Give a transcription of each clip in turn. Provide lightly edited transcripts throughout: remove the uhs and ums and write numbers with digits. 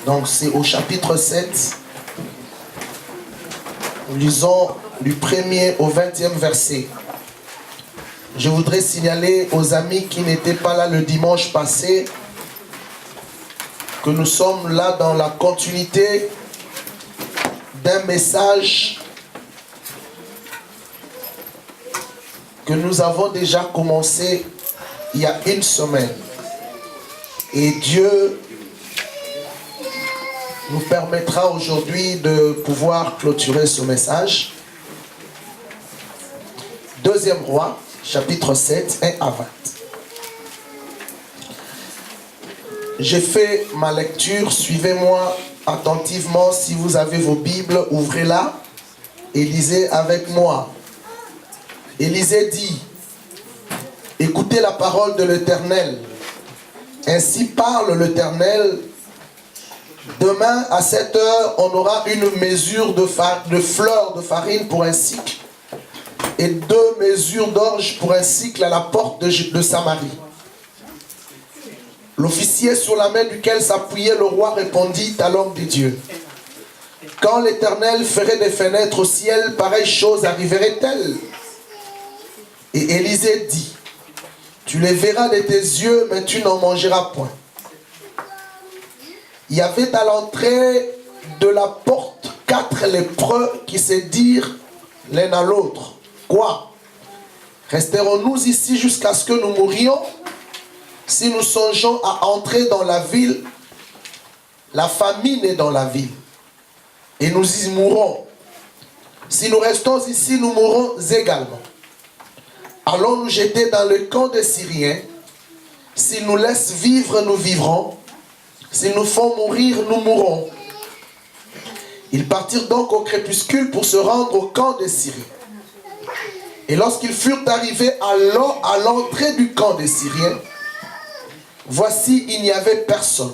Donc c'est au chapitre 7. Nous lisons du 1er au 20e verset. Je voudrais signaler aux amis qui n'étaient pas là le dimanche passé que nous sommes là dans la continuité d'un message que nous avons déjà commencé il y a une semaine. Et Dieu nous permettra aujourd'hui de pouvoir clôturer ce message. Deuxième Roi, chapitre 7, 1 à 20. J'ai fait ma lecture, suivez-moi attentivement. Si vous avez vos Bibles, ouvrez-la et lisez avec moi. Élisée dit: écoutez la parole de l'Éternel. Ainsi parle l'Éternel. Demain à 7 heures, on aura une mesure de fleur de farine pour un cycle et 2 mesures d'orge pour un cycle à la porte de Samarie. L'officier sur la main duquel s'appuyait le roi répondit à l'homme de Dieu: quand l'Éternel ferait des fenêtres au ciel, pareille chose arriverait-elle? Et Élisée dit: tu les verras de tes yeux, mais tu n'en mangeras point. Il y avait à l'entrée de la porte 4 lépreux qui se dirent l'un à l'autre: quoi? Resterons-nous ici jusqu'à ce que nous mourions? Si nous songeons à entrer dans la ville, la famine est dans la ville, et nous y mourrons. Si nous restons ici, nous mourrons également. Allons nous jeter dans le camp des Syriens. S'ils nous laissent vivre, nous vivrons. S'ils nous font mourir, nous mourrons. Ils partirent donc au crépuscule pour se rendre au camp des Syriens. Et lorsqu'ils furent arrivés à l'entrée du camp des Syriens, voici, il n'y avait personne.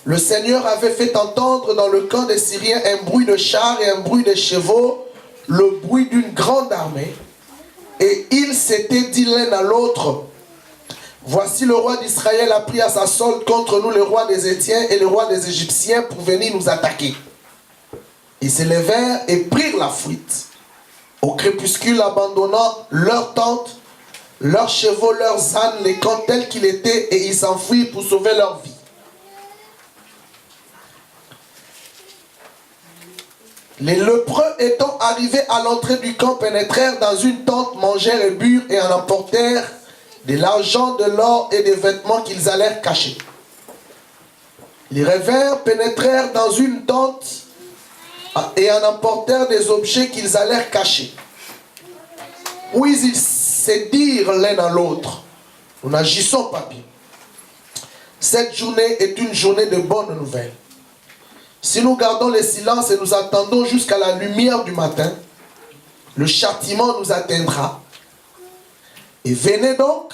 Le Seigneur avait fait entendre dans le camp des Syriens un bruit de chars et un bruit de chevaux, le bruit d'une grande armée. Et ils s'étaient dit l'un à l'autre: voici le roi d'Israël a pris à sa solde contre nous le roi des Hétiens et le roi des Égyptiens pour venir nous attaquer. Ils se levèrent et prirent la fuite. Au crépuscule, abandonnant leurs tentes, leurs chevaux, leurs ânes, les camps tels qu'ils étaient, et ils s'enfuirent pour sauver leur vie. Les lépreux étant arrivés à l'entrée du camp, pénétrèrent dans une tente, mangèrent et burent et en emportèrent de l'argent, de l'or et des vêtements qu'ils allèrent cacher. Les revinrent, pénétrèrent dans une tente et en emportèrent des objets qu'ils allèrent cacher. Puis ils se dirent l'un à l'autre: nous n'agissons pas bien. Cette journée est une journée de bonnes nouvelles. Si nous gardons le silence et nous attendons jusqu'à la lumière du matin, le châtiment nous atteindra. Et venez donc,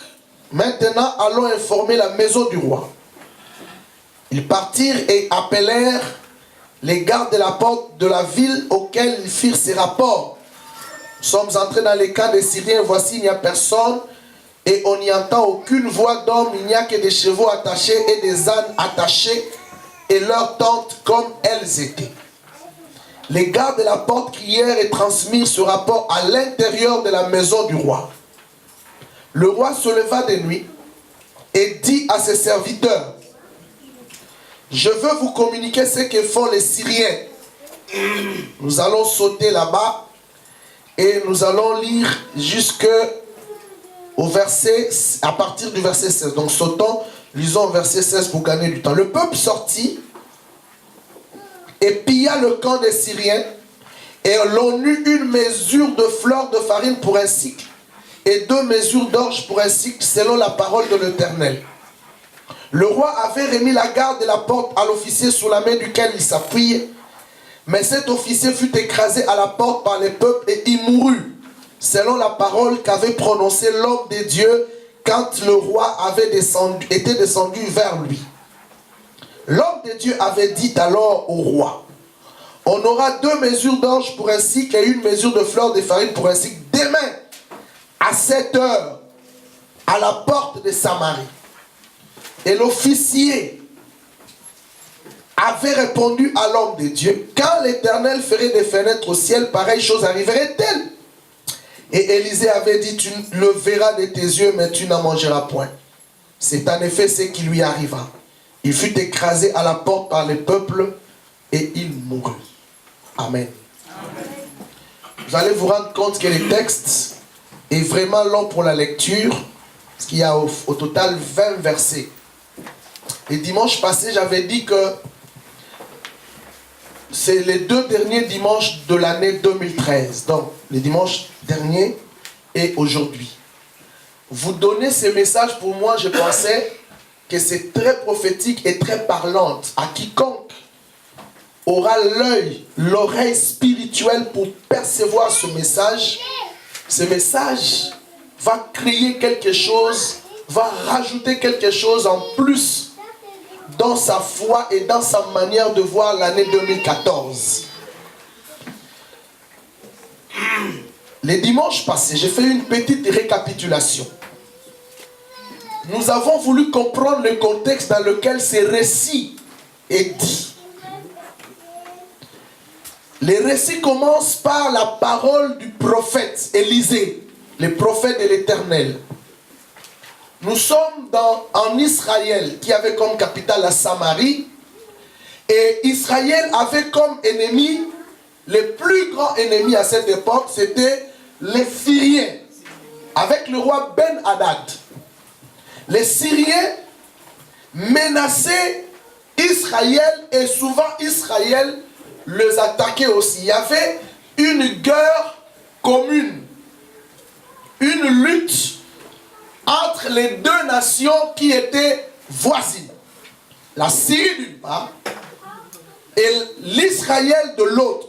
maintenant allons informer la maison du roi. Ils partirent et appelèrent les gardes de la porte de la ville auxquels ils firent ces rapports. Nous sommes entrés dans les camps des Syriens, voici il n'y a personne et on n'y entend aucune voix d'homme, il n'y a que des chevaux attachés et des ânes attachés et leurs tentes comme elles étaient. Les gardes de la porte crièrent et transmirent ce rapport à l'intérieur de la maison du roi. Le roi se leva de nuit et dit à ses serviteurs: je veux vous communiquer ce que font les Syriens. Nous allons sauter là-bas et nous allons lire jusqu'au verset, à partir du verset 16. Donc sautons, lisons verset 16 pour gagner du temps. Le peuple sortit et pilla le camp des Syriens, et l'on eut une mesure de fleur de farine pour un cycle, et 2 mesures d'orge pour un cycle, selon la parole de l'Éternel. Le roi avait remis la garde de la porte à l'officier sous la main duquel il s'appuyait, mais cet officier fut écrasé à la porte par les peuples et il mourut, selon la parole qu'avait prononcée l'homme de Dieu quand le roi était descendu vers lui. L'homme de Dieu avait dit alors au roi: on aura 2 mesures d'orge pour un cycle et 1 mesure de fleur de farine pour un cycle demain à 7 heures à la porte de Samarie. Et l'officier avait répondu à l'homme de Dieu, quand l'Éternel ferait des fenêtres au ciel, pareille chose arriverait-elle? Et Élisée avait dit, tu le verras de tes yeux, mais tu n'en mangeras point. C'est en effet ce qui lui arriva. Il fut écrasé à la porte par le peuple et il mourut. Amen. Amen. Vous allez vous rendre compte que le texte est vraiment long pour la lecture, parce qu'il y a au total 20 versets. Et dimanche passé, j'avais dit que c'est les 2 derniers dimanches de l'année 2013. Donc, les dimanches derniers et aujourd'hui. Vous donnez ces messages, pour moi, je pensais que c'est très prophétique et très parlante à quiconque aura l'œil, l'oreille spirituelle pour percevoir ce message. Ce message va créer quelque chose, va rajouter quelque chose en plus dans sa foi et dans sa manière de voir l'année 2014. Les dimanches passés, j'ai fait une petite récapitulation. Nous avons voulu comprendre le contexte dans lequel ce récit est dit. Les récits commencent par la parole du prophète Élisée, le prophète de l'Éternel. Nous sommes en Israël, qui avait comme capitale la Samarie. Et Israël avait comme ennemi, le plus grand ennemi à cette époque, c'était les Syriens, avec le roi Ben-Hadad. Les Syriens menaçaient Israël et souvent Israël les attaquait aussi. Il y avait une guerre commune, une lutte entre les 2 nations qui étaient voisines. La Syrie d'une part et l'Israël de l'autre.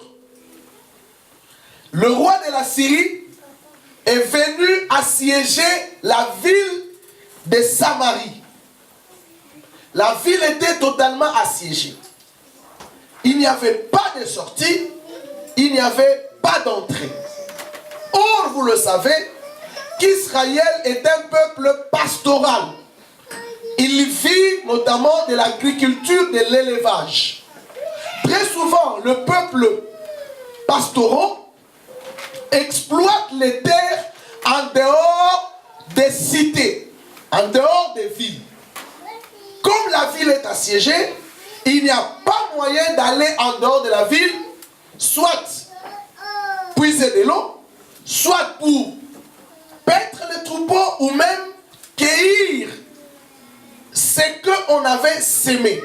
Le roi de la Syrie est venu assiéger la ville de Samarie. La ville était totalement assiégée. Il n'y avait pas de sortie, il n'y avait pas d'entrée. Or, vous le savez, qu'Israël est un peuple pastoral. Il vit notamment de l'agriculture, de l'élevage. Très souvent, le peuple pastoral exploite les terres en dehors des cités, en dehors des villes. Comme la ville est assiégée, il n'y a pas moyen d'aller en dehors de la ville, soit puiser de l'eau, soit pour paître les troupeaux ou même cueillir ce qu'on avait sémé.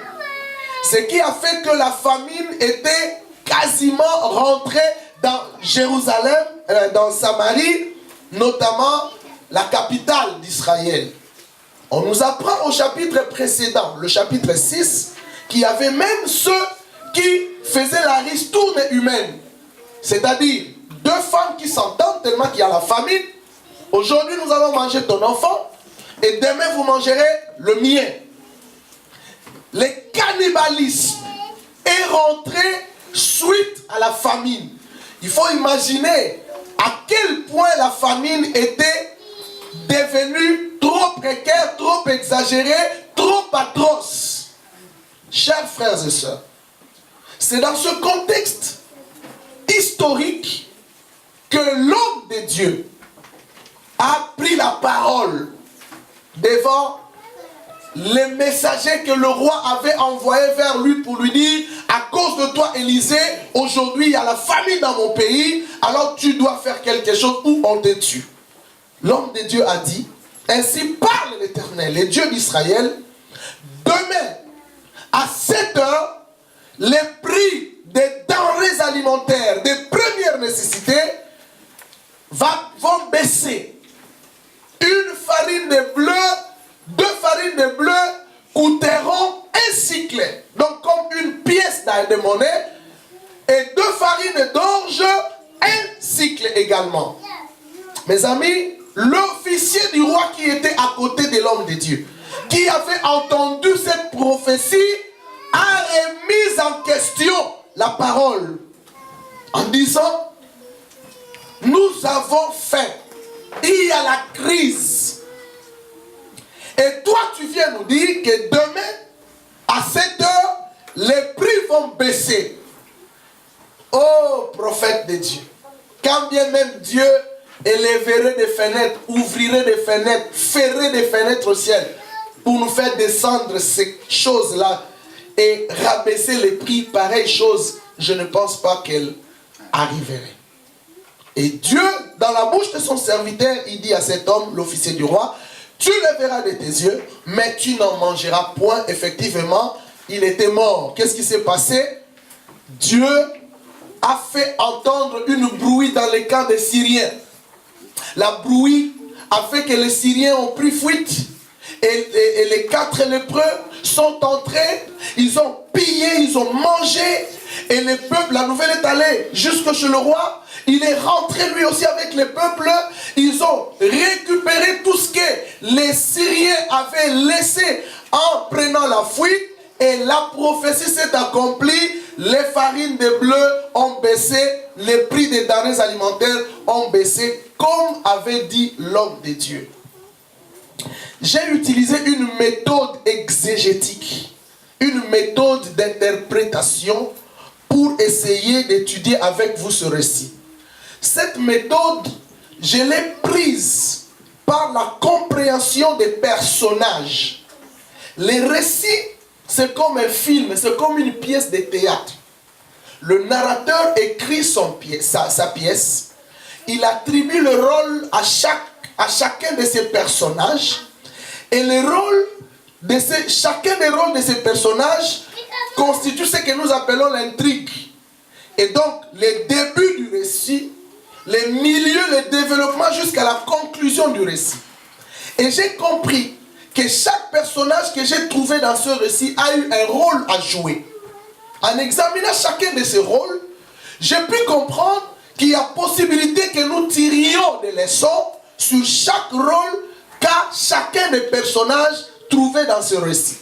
Ce qui a fait que la famine était quasiment rentrée dans Jérusalem, dans Samarie, notamment la capitale d'Israël. On nous apprend au chapitre précédent, le chapitre 6, qu'il y avait même ceux qui faisaient la ristourne humaine. C'est-à-dire 2 femmes qui s'entendent tellement qu'il y a la famine. Aujourd'hui, nous allons manger ton enfant et demain, vous mangerez le mien. Le cannibalisme est rentré suite à la famine. Il faut imaginer à quel point la famine était devenue trop précaire, trop exagérée, trop atroce. Chers frères et sœurs, c'est dans ce contexte historique que l'homme de Dieu a pris la parole devant les messagers que le roi avait envoyés vers lui pour lui dire: à cause de toi, Élisée, aujourd'hui il y a la famine dans mon pays, alors tu dois faire quelque chose ou on te tue. L'homme de Dieu a dit: ainsi parle l'Éternel, le Dieu d'Israël, demain à 7 heures, les prix des denrées alimentaires, des premières nécessités vont baisser. Une farine de bleu, 2 farines de bleu coûteront 1 cycle, donc comme une pièce de monnaie, et 2 farines d'orge, 1 cycle également. Mes amis, l'officier du roi qui était à côté de l'homme de Dieu, qui avait entendu cette prophétie, a remis en question la parole en disant: nous avons faim, il y a la crise. Et toi tu viens nous dire que demain à 7 heures les prix vont baisser. Oh, prophète de Dieu, quand bien même Dieu élèverait des fenêtres, ouvrirait des fenêtres, ferait des fenêtres au ciel pour nous faire descendre ces choses-là et rabaisser les prix, pareille chose, je ne pense pas qu'elle arriverait. Et Dieu, dans la bouche de son serviteur, il dit à cet homme, l'officier du roi, tu le verras de tes yeux, mais tu n'en mangeras point. Effectivement, il était mort. Qu'est-ce qui s'est passé? Dieu a fait entendre une bruit dans les camps des Syriens. La bruit a fait que les Syriens ont pris fuite. Et les 4 lépreux sont entrés, ils ont pillé, ils ont mangé. Et le peuple, la nouvelle est allée jusque chez le roi. Il est rentré lui aussi avec le peuple. Ils ont récupéré tout ce que les Syriens avaient laissé en prenant la fuite. Et la prophétie s'est accomplie. Les farines de bleu ont baissé. Les prix des denrées alimentaires ont baissé. Comme avait dit l'homme de Dieu. J'ai utilisé une méthode exégétique. Une méthode d'interprétation pour essayer d'étudier avec vous ce récit. Cette méthode, je l'ai prise par la compréhension des personnages. Les récits, c'est comme un film, c'est comme une pièce de théâtre. Le narrateur écrit sa pièce. Il attribue le rôle à chacun de ses personnages. Et le rôle de chacun des rôles de ces personnages constitue ce que nous appelons l'intrigue. Et donc, le début du récit, le milieu, le développement jusqu'à la conclusion du récit. Et j'ai compris que chaque personnage que j'ai trouvé dans ce récit a eu un rôle à jouer. En examinant chacun de ces rôles, j'ai pu comprendre qu'il y a possibilité que nous tirions des leçons sur chaque rôle qu'a chacun des personnages trouvés dans ce récit.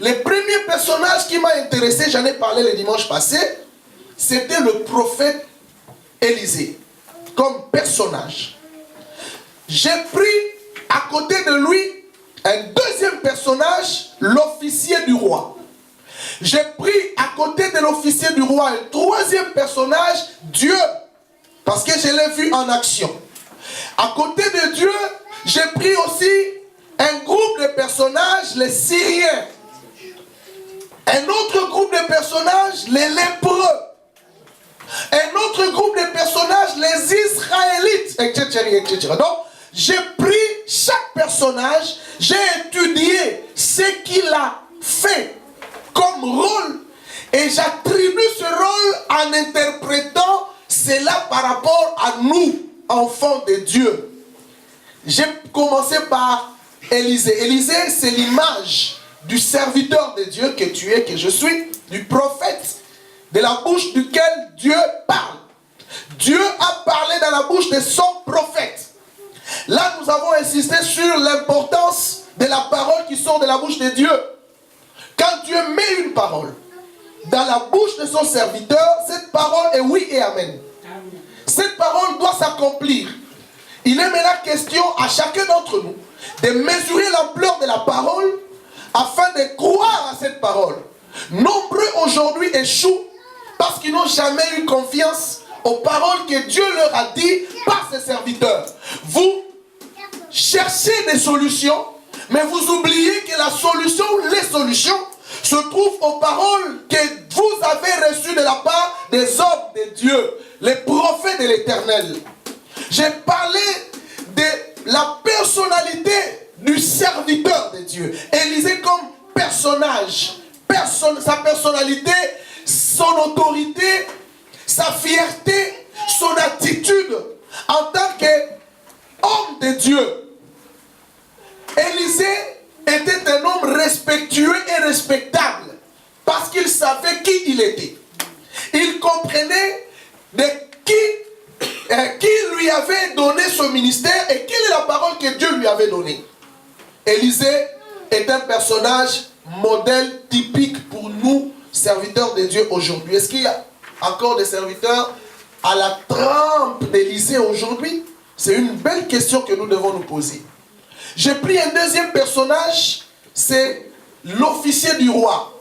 Le premier personnage qui m'a intéressé, j'en ai parlé le dimanche passé, c'était le prophète Élisée, comme personnage. J'ai pris à côté de lui un deuxième personnage, l'officier du roi. J'ai pris à côté de l'officier du roi un troisième personnage, Dieu, parce que je l'ai vu en action. À côté de Dieu, j'ai pris aussi un groupe de personnages, les Syriens. Un autre groupe de personnages, les lépreux. Un autre groupe de personnages, les Israélites, etc. Donc, j'ai pris chaque personnage, j'ai étudié ce qu'il a fait comme rôle et j'attribue ce rôle en interprétant cela par rapport à nous, enfants de Dieu. J'ai commencé par Élisée. Élisée, c'est l'image du serviteur de Dieu que tu es, que je suis, du prophète, de la bouche duquel Dieu parle. Dieu a parlé dans la bouche de son prophète. Là, nous avons insisté sur l'importance de la parole qui sort de la bouche de Dieu. Quand Dieu met une parole dans la bouche de son serviteur, cette parole est oui et amen. Cette parole doit s'accomplir. Il est maintenant question à chacun d'entre nous de mesurer l'ampleur de la parole afin de croire à cette parole. Nombreux aujourd'hui échouent parce qu'ils n'ont jamais eu confiance aux paroles que Dieu leur a dit par ses serviteurs. Vous cherchez des solutions, mais vous oubliez que la solution ou les solutions se trouvent aux paroles que vous avez reçues de la part des hommes de Dieu, les prophètes de l'Éternel. J'ai parlé de la personnalité du serviteur de Dieu. Élisée comme personnage, sa personnalité, son autorité, sa fierté, son attitude en tant qu'homme de Dieu. Élisée était un homme respectueux et respectable parce qu'il savait qui il était. Il comprenait de qui lui avait donné ce ministère et quelle est la parole que Dieu lui avait donnée. Élisée est un personnage modèle typique pour nous, serviteurs de Dieu aujourd'hui. Est-ce qu'il y a encore des serviteurs à la trempe d'Élisée aujourd'hui? C'est une belle question que nous devons nous poser. J'ai pris un deuxième personnage, c'est l'officier du roi.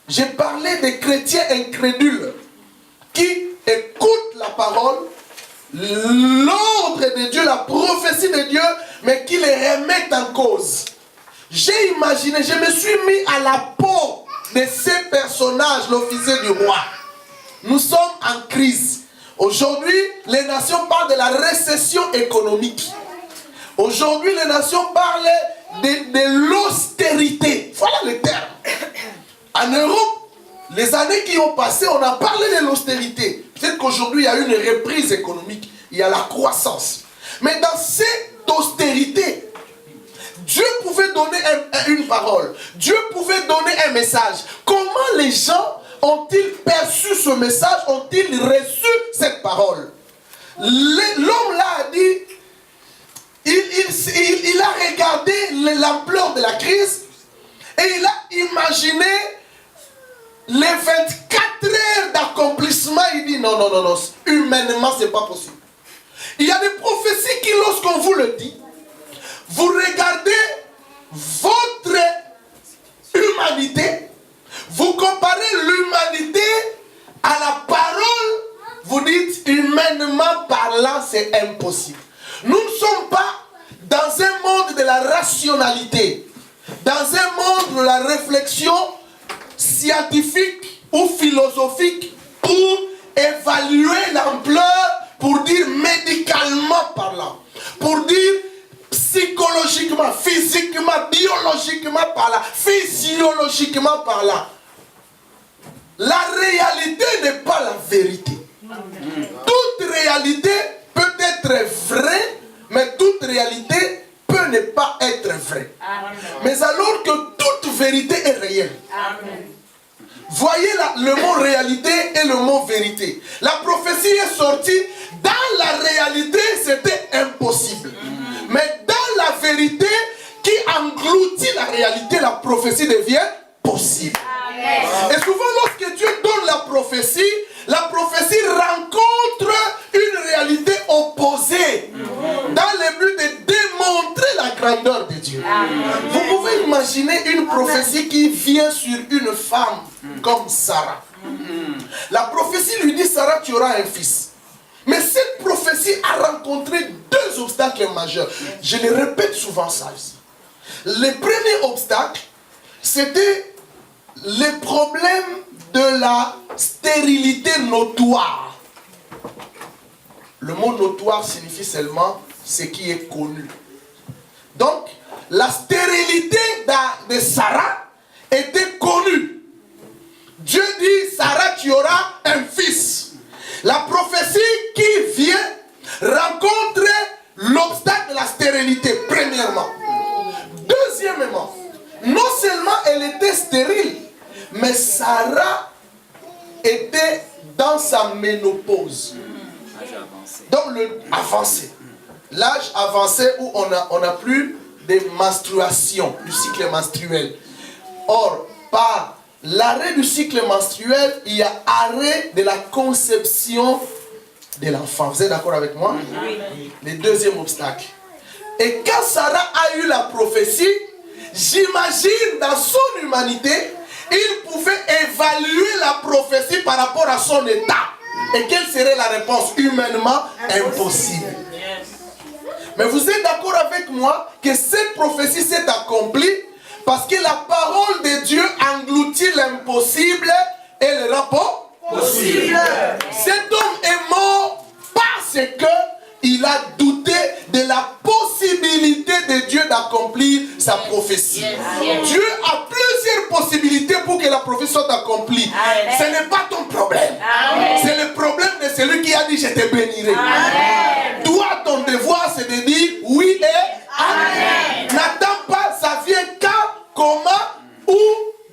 J'ai parlé des chrétiens incrédules qui écoutent la parole, l'ordre de Dieu, la prophétie de Dieu, mais qui les remettent en cause. J'ai imaginé, je me suis mis à la peau de ces personnages, l'officier du roi. Nous sommes en crise. Aujourd'hui, les nations parlent de la récession économique. Aujourd'hui, les nations parlent de l'austérité. Voilà le terme. En Europe, les années qui ont passé, on a parlé de l'austérité. Peut-être qu'aujourd'hui, il y a une reprise économique. Il y a la croissance. Mais dans cette austérité, Dieu pouvait donner une parole. Dieu pouvait donner un message. Comment les gens ont-ils perçu ce message? Ont-ils reçu cette parole? L'homme là a dit, il a regardé l'ampleur de la crise et il a imaginé les 24 heures d'accomplissement. Il dit non, non, non, non, humainement c'est pas possible. Il y a des prophéties qui, lorsqu'on vous le dit, vous regardez votre humanité, vous comparez l'humanité à la parole, vous dites humainement parlant c'est impossible. Nous ne sommes pas dans un monde de la rationalité, dans un monde de la réflexion scientifique ou philosophique pour évaluer l'ampleur, pour dire médicalement parlant, pour dire psychologiquement, physiquement, biologiquement parlant, physiologiquement parlant. La réalité n'est pas la vérité. Toute réalité peut être vraie, mais toute réalité peut ne pas être vraie. Mais alors que toute vérité est réelle. Voyez le mot réalité et le mot vérité. La prophétie est sortie. Dans la réalité, c'était impossible. Mais dans la vérité qui engloutit la réalité, la prophétie devient possible. Et souvent, lorsque Dieu donne la prophétie rencontre une réalité opposée dans le but de démontrer la grandeur de Dieu. Vous pouvez imaginer une prophétie qui vient sur une femme comme Sarah. La prophétie lui dit, Sarah, tu auras un fils. Mais cette prophétie a rencontré deux obstacles majeurs. Je le répète souvent ça ici. Le premier obstacle, c'était le problème de la stérilité notoire. Le mot notoire signifie seulement ce qui est connu. Donc, la stérilité de Sarah était connue. Dieu dit, Sarah, tu auras un fils. La prophétie qui vient rencontre l'obstacle de la stérilité, premièrement. Deuxièmement, non seulement elle était stérile, mais Sarah était dans sa ménopause. Donc l'âge avancé où on n'a plus de menstruation, du cycle menstruel. Or, par l'arrêt du cycle menstruel, il y a arrêt de la conception de l'enfant. Vous êtes d'accord avec moi? Oui. Le deuxième obstacle. Et quand Sarah a eu la prophétie, j'imagine dans son humanité, il pouvait évaluer la prophétie par rapport à son état. Et quelle serait la réponse? Humainement impossible. Mais vous êtes d'accord avec moi que cette prophétie s'est accomplie parce que la parole de Dieu engloutit l'impossible et le rend possible. Cet homme est mort parce qu'il a douté de la possibilité de Dieu d'accomplir sa prophétie. Dieu a plusieurs possibilités pour que la prophétie soit accomplie. Ce n'est pas ton problème. C'est le problème de celui qui a dit je te bénirai. Toi, ton devoir, c'est de dire oui et amen. N'attends pas, ça vient quand, comment, où,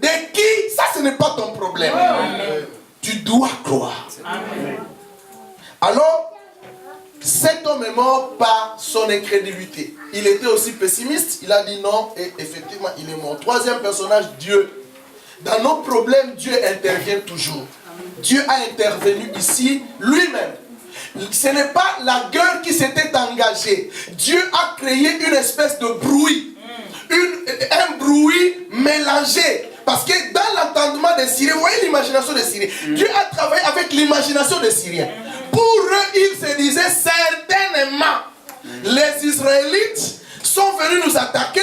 de qui. Ça, ce n'est pas ton problème. Tu dois croire. Alors, cet homme est mort par son incrédulité. Il était aussi pessimiste. Il a dit non et effectivement, il est mort. Troisième personnage, Dieu. Dans nos problèmes, Dieu intervient toujours. Dieu a intervenu ici lui-même. Ce n'est pas la guerre qui s'était engagée. Dieu a créé une espèce de bruit. Un bruit mélangé Parce que dans l'entendement des Syriens, vous voyez l'imagination des Syriens. Dieu a travaillé avec l'imagination des Syriens. Pour eux, ils se disaient certainement, les Israélites sont venus nous attaquer.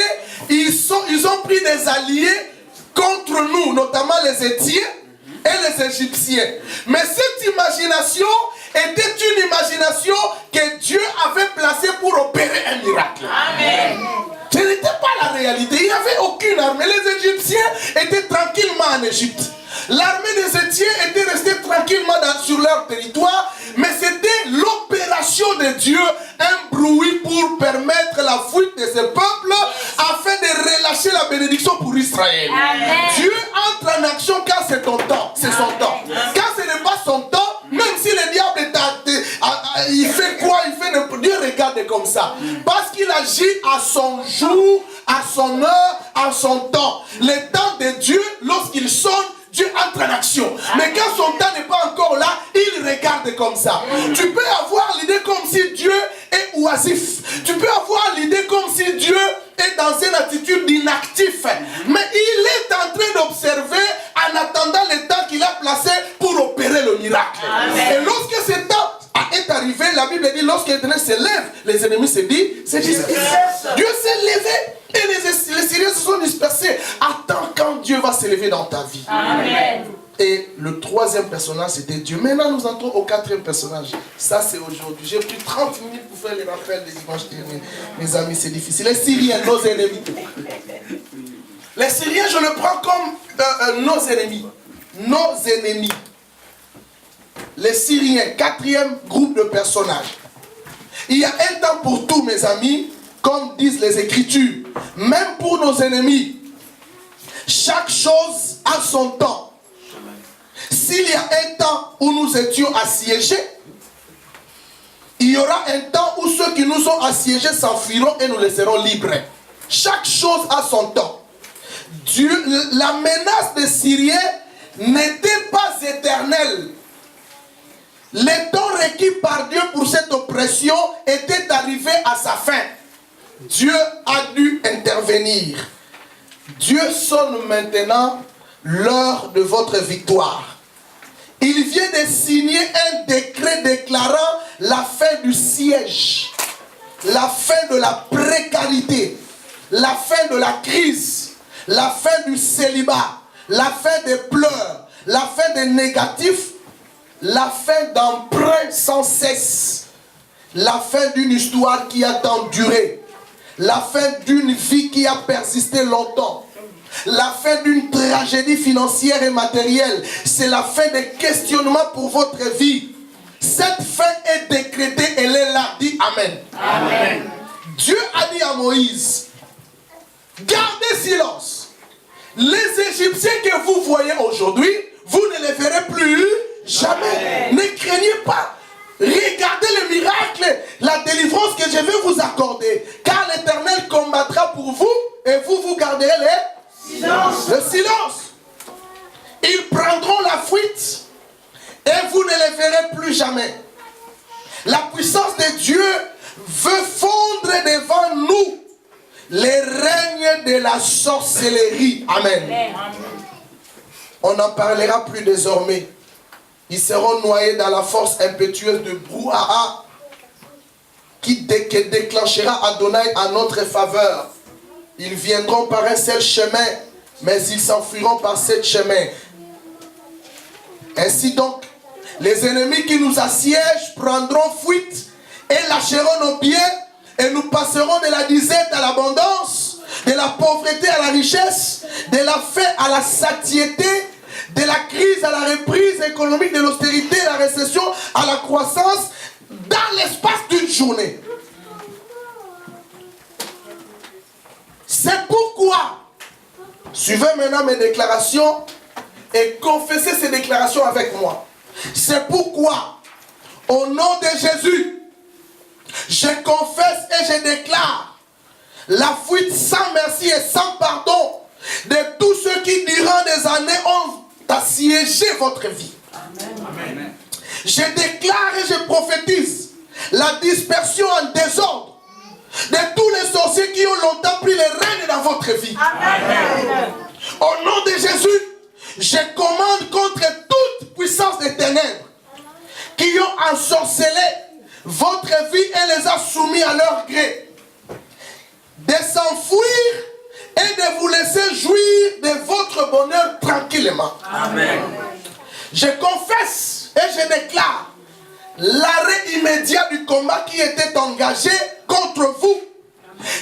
Ils ont pris des alliés contre nous, notamment les Étiens et les Égyptiens. Mais cette imagination était une imagination que Dieu avait placée pour opérer un miracle. Amen. Ce n'était pas la réalité. Il n'y avait aucune armée. Les Égyptiens étaient tranquillement en Égypte. L'armée des Étiens était restée tranquillement sur leur territoire, mais c'était l'opération de Dieu, un bruit pour permettre la fuite de ce peuple afin de relâcher la bénédiction pour Israël. Amen. Dieu entre en action quand c'est ton temps, c'est son temps. Quand ce n'est pas son temps, même si le diable il fait quoi, il fait Dieu regarde comme ça. Parce qu'il agit à son jour, à son heure, à son temps. Le temps de Dieu, lorsqu'il sonne, Dieu entre en action. Mais quand son temps n'est pas encore là, il regarde comme ça. Tu peux avoir l'idée comme si Dieu est oisif. Tu peux avoir l'idée comme si Dieu est dans une attitude d'inactif. Mais il est en train d'observer en attendant le temps qu'il a placé pour opérer le miracle. Amen. Et lorsque ce temps est arrivé, la Bible dit, lorsque l'Éternel se lève, les ennemis se disent, c'est Dieu s'est levé. Et les Syriens se sont dispersés. Attends quand Dieu va se lever dans ta vie. Amen. Et le troisième personnage, c'était Dieu. Maintenant, nous entrons au quatrième personnage. Ça, c'est aujourd'hui. J'ai pris 30 minutes pour faire les rappels des dimanches derniers. Mes amis, c'est difficile. Les Syriens, nos ennemis. Les Syriens, je le prends comme nos ennemis. Nos ennemis. Les Syriens, quatrième groupe de personnages. Il y a un temps pour tout, mes amis, comme disent les Écritures. Même pour nos ennemis, chaque chose a son temps. S'il y a un temps où nous étions assiégés, il y aura un temps où ceux qui nous ont assiégés s'enfuiront et nous laisserons libres. Chaque chose a son temps. Dieu, la menace des Syriens n'était pas éternelle. Le temps requis par Dieu pour cette oppression était arrivé à sa fin. Dieu a dû intervenir. Dieu sonne maintenant l'heure de votre victoire. Il vient de signer un décret déclarant la fin du siège, la fin de la précarité, la fin de la crise, la fin du célibat, la fin des pleurs, la fin des négatifs, la fin d'emprunts sans cesse, la fin d'une histoire qui a tant duré, la fin d'une vie qui a persisté longtemps, la fin d'une tragédie financière et matérielle. C'est la fin des questionnements pour votre vie. Cette fin est décrétée, elle est là. Dis Amen. Amen. Dieu a dit à Moïse, gardez silence. Les Égyptiens que vous voyez aujourd'hui, vous ne les verrez plus jamais. Amen. Ne craignez pas. Regardez le miracle, la délivrance que je vais vous accorder. Car l'Éternel combattra pour vous et vous garderez le silence. Ils prendront la fuite et vous ne les verrez plus jamais. La puissance de Dieu veut fondre devant nous les règnes de la sorcellerie. Amen. On n'en parlera plus désormais. Ils seront noyés dans la force impétueuse de brouhaha qui déclenchera Adonai en notre faveur. Ils viendront par un seul chemin, mais ils s'enfuiront par sept chemins. Ainsi donc, les ennemis qui nous assiègent prendront fuite et lâcheront nos biens et nous passerons de la disette à l'abondance, de la pauvreté à la richesse, de la faim à la satiété, de la crise à la reprise économique, de l'austérité à la récession, à la croissance, dans l'espace d'une journée. C'est pourquoi, suivez maintenant mes déclarations et confessez ces déclarations avec moi. C'est pourquoi, au nom de Jésus, je confesse et je déclare la fuite sans merci et sans pardon de tous ceux qui, durant des années, ont assiégé votre vie. Amen. Je déclare et je prophétise la dispersion en désordre de tous les sorciers qui ont longtemps pris les rênes dans votre vie. Amen. Au nom de Jésus, je commande contre toute puissance des ténèbres qui ont ensorcelé votre vie et les a soumis à leur gré, de s'enfuir et de vous laisser jouir de votre bonheur tranquillement. Amen. Je confesse et je déclare l'arrêt immédiat du combat qui était engagé contre vous.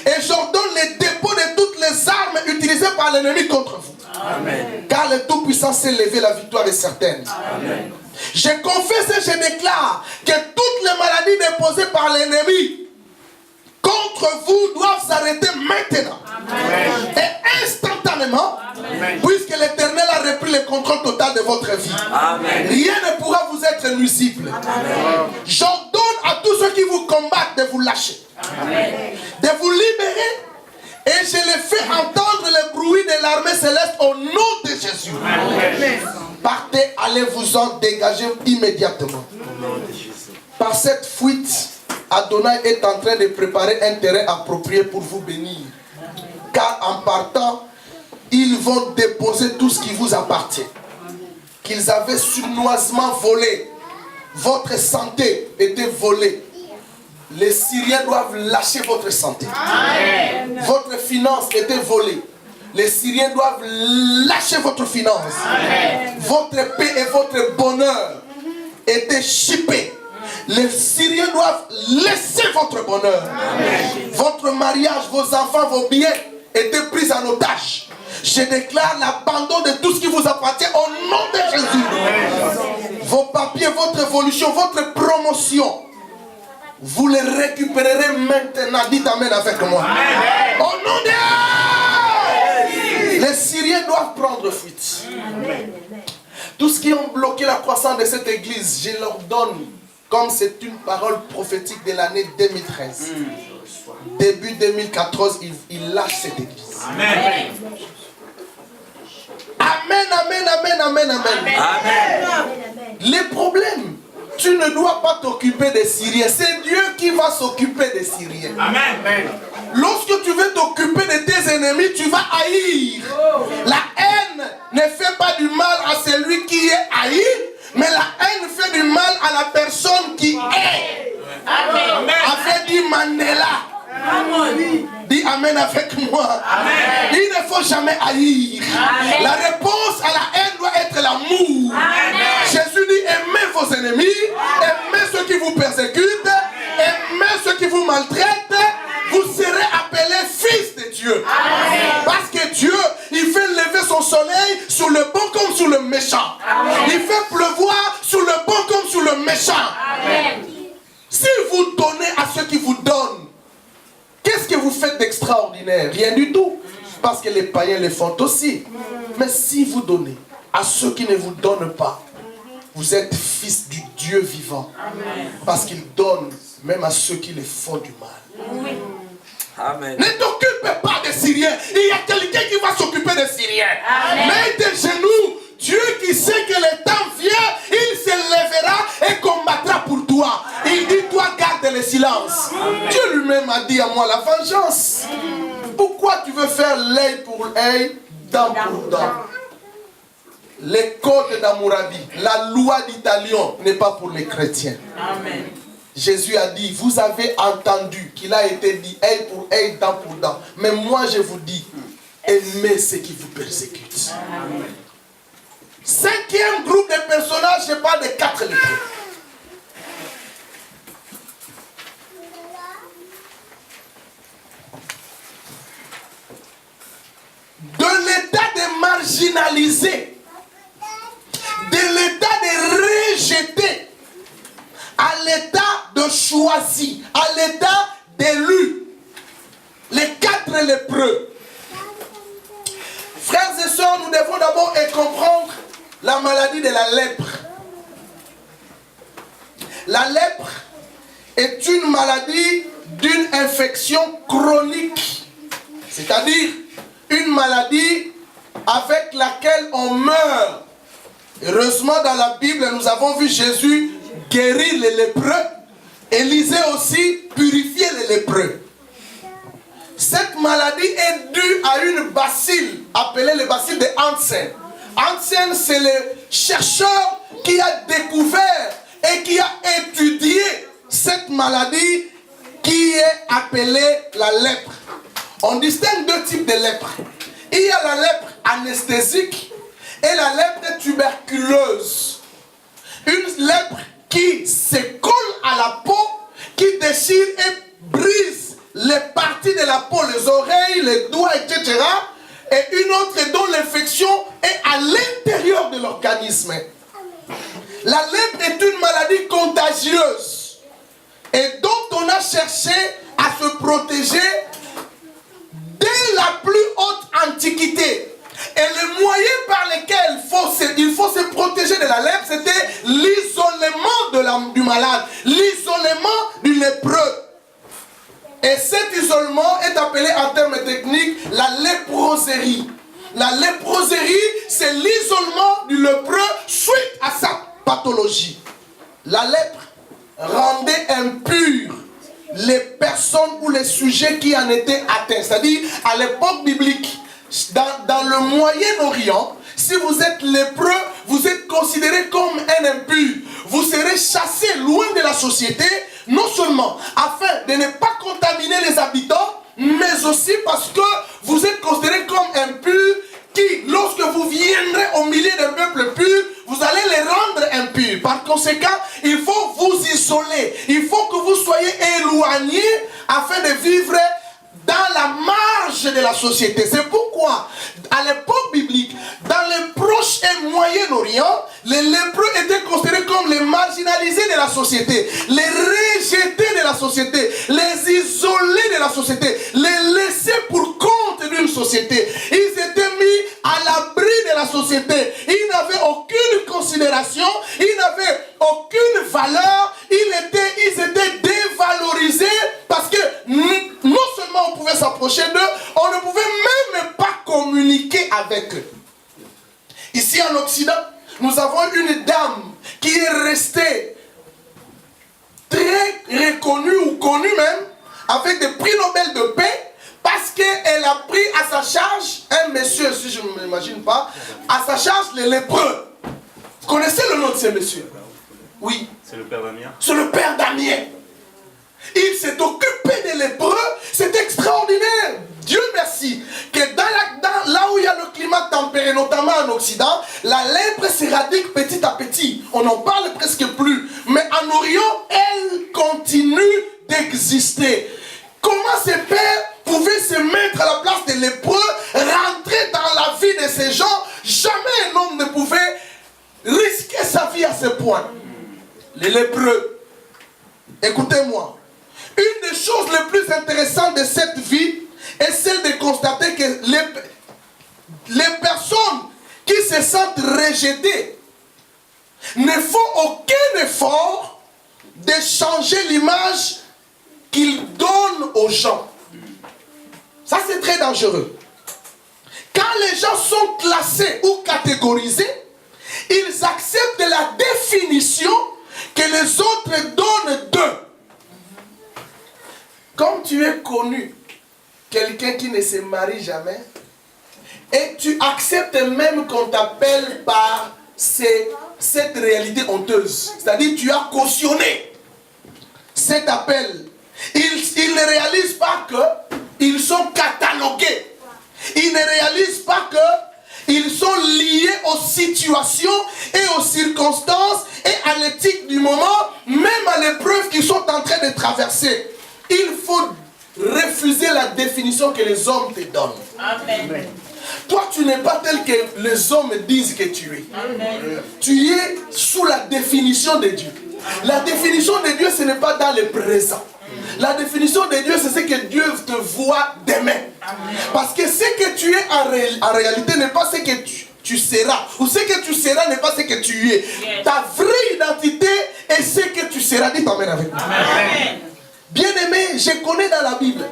Et j'ordonne le dépôt de toutes les armes utilisées par l'ennemi contre vous. Amen. Car le Tout-Puissant s'est levé, la victoire est certaine. Amen. Je confesse et je déclare que toutes les maladies déposées par l'ennemi contre vous doivent s'arrêter maintenant. Amen. Et instantanément, amen, puisque l'Éternel a repris le contrôle total de votre vie. Amen. Rien ne pourra vous être nuisible. J'ordonne à tous ceux qui vous combattent de vous lâcher. Amen. De vous libérer. Et je les fais entendre le bruit de l'armée céleste au nom de Jésus. Amen. Partez, allez vous en dégager immédiatement. Par cette fuite, Adonai est en train de préparer un terrain approprié pour vous bénir. Car en partant, ils vont déposer tout ce qui vous appartient. Qu'ils avaient sournoisement volé. Votre santé était volée. Les Syriens doivent lâcher votre santé. Amen. Votre finance était volée. Les Syriens doivent lâcher votre finance. Amen. Votre paix et votre bonheur étaient chippés. Les Syriens doivent laisser votre bonheur. Amen. Votre mariage, vos enfants, vos biens étaient pris en otage. Je déclare l'abandon de tout ce qui vous appartient au nom de Jésus. Amen. Vos papiers, votre évolution, votre promotion, vous les récupérerez maintenant. Dites Amen avec moi. Amen. Au nom de Dieu. Les Syriens doivent prendre fuite. Amen. Tout ce qui ont bloqué la croissance de cette église, je leur donne, comme c'est une parole prophétique de l'année 2013. Début 2014, ils lâchent cette église. Amen. Amen, amen, amen, amen, amen. Amen. Les problèmes, tu ne dois pas t'occuper des Syriens. C'est Dieu qui va s'occuper des Syriens. Amen. Lorsque tu veux t'occuper de tes ennemis, tu vas haïr. La haine ne fait pas du mal à celui qui est haï, mais la haine fait du mal à la personne qui est. Amen. Avait dit Mandela. Amen. Dis Amen avec moi. Amen. Il ne faut jamais haïr. Amen. La réponse à la haine doit être l'amour. Jésus dit aimez vos ennemis, aimez ceux qui vous persécutent, aimez ceux qui vous maltraitent, vous serez appelés fils de Dieu. Amen. Parce que Dieu, il fait lever son soleil sur le bon comme sur le méchant. Amen. Il fait pleuvoir sur le bon comme sur le méchant. Amen. Si vous donnez à ceux qui vous donnent, qu'est-ce que vous faites d'extraordinaire? Rien du tout. Parce que les païens le font aussi. Mais si vous donnez à ceux qui ne vous donnent pas, vous êtes fils du Dieu vivant. Amen. Parce qu'il donne même à ceux qui les font du mal. Oui. Amen. Ne t'occupe pas des Syriens. Il y a quelqu'un qui va s'occuper des Syriens. Amen. Mets tes genoux. Dieu qui sait que le temps vient, il se lèvera et combattra pour toi. Il dit, toi garde le silence. Amen. Dieu lui-même a dit à moi la vengeance. Pourquoi tu veux faire l'œil pour œil, dent pour dent? Les codes d'Hammurabi, la loi d'Italion n'est pas pour les chrétiens. Amen. Jésus a dit, vous avez entendu qu'il a été dit œil pour œil, dent pour dent. Mais moi je vous dis, aimez ceux qui vous persécutent. Amen. Cinquième groupe de personnages, je parle de 4 lépreux. De l'état de marginalisé, de l'état de rejeté, à l'état de choisi, à l'état d'élu. Les 4 lépreux. Frères et sœurs, nous devons d'abord comprendre la maladie de la lèpre. La lèpre est une maladie d'une infection chronique. C'est-à-dire une maladie avec laquelle on meurt. Heureusement, dans la Bible, nous avons vu Jésus guérir les lépreux. Élisée aussi purifier les lépreux. Cette maladie est due à une bacille appelée le bacille de Hansen. Hansen, c'est le chercheur qui a découvert et qui a étudié cette maladie qui est appelée la lèpre. On distingue deux types de lèpre. Il y a la lèpre anesthésique et la lèpre tuberculeuse. Une lèpre qui se colle à la peau, qui déchire et brise les parties de la peau, les oreilles, les doigts, etc. Et une autre dont l'infection est à l'intérieur de l'organisme. La lèpre est une maladie contagieuse et dont on a cherché à se protéger dès la plus haute antiquité. Et le moyen par lequel il faut se protéger de la lèpre, c'était l'isolement du malade, l'isolement du lépreux. Et cet isolement est appelé en termes techniques la léproserie. La léproserie, c'est l'isolement du lépreux suite à sa pathologie. La lèpre rendait impures les personnes ou les sujets qui en étaient atteints. C'est-à-dire, à l'époque biblique, dans le Moyen-Orient, si vous êtes lépreux, vous êtes considéré comme un impur. Vous serez chassé loin de la société, non seulement afin de ne pas contaminer les habitants, mais aussi parce que vous êtes considéré comme impur qui, lorsque vous viendrez au milieu d'un peuple pur, vous allez les rendre impurs. Par conséquent, il faut vous isoler. Il faut que vous soyez éloignés afin de vivre dans la marge de la société. C'est pourquoi, à l'époque biblique, dans le Proche et Moyen-Orient, les lépreux étaient considérés comme les marginalisés de la société, les rejetés de la société, les isolés de la société, les laissés pour compte d'une société. Ils étaient mis à l'abri de la société. Ils n'avaient aucune considération, ils n'avaient aucune valeur, ils étaient dévalorisés parce que non seulement on pouvait s'approcher d'eux, on ne pouvait même pas communiquer avec eux. Ici en Occident, nous avons une dame qui est restée très reconnue ou connue même, avec des prix Nobel de paix, parce qu'elle a pris à sa charge, un monsieur, si je ne m'imagine pas, à sa charge les lépreux. Vous connaissez le nom de ce monsieur? Oui. C'est le père Damien. C'est le père Damien. Il s'est occupé des lépreux, c'est extraordinaire. Dieu merci que là où il y a le climat tempéré, notamment en Occident, la lèpre s'éradique petit à petit. On n'en parle presque plus. Mais en Orient, elle continue d'exister. Comment ces pères pouvaient se mettre à la place des lépreux, rentrer dans la vie de ces gens? Jamais un homme ne pouvait risquer sa vie à ce point. Les lépreux, écoutez-moi. Une des choses les plus intéressantes de cette vie est celle de constater que les personnes qui se sentent rejetées ne font aucun effort de changer l'image qu'ils donnent aux gens. Ça, c'est très dangereux. Quand les gens sont classés ou catégorisés, ils acceptent la définition que les autres donnent d'eux. Comme tu es connu, quelqu'un qui ne se marie jamais, et tu acceptes même qu'on t'appelle par cette réalité honteuse. C'est-à-dire tu as cautionné cet appel. Ils ne réalisent pas qu'ils sont catalogués. Ils ne réalisent pas qu'ils sont liés aux situations et aux circonstances et à l'éthique du moment, même à l'épreuve qu'ils sont en train de traverser. Il faut refuser la définition que les hommes te donnent. Amen. Toi, tu n'es pas tel que les hommes disent que tu es. Amen. Tu es sous la définition de Dieu. La définition de Dieu, ce n'est pas dans le présent. La définition de Dieu, c'est ce que Dieu te voit demain. Amen. Parce que ce que tu es en réalité n'est pas ce que tu seras. Ou ce que tu seras n'est pas ce que tu es. Yes. Ta vraie identité est ce que tu seras. Dis Amen avec moi. Amen. Bien-aimé, je connais dans la Bible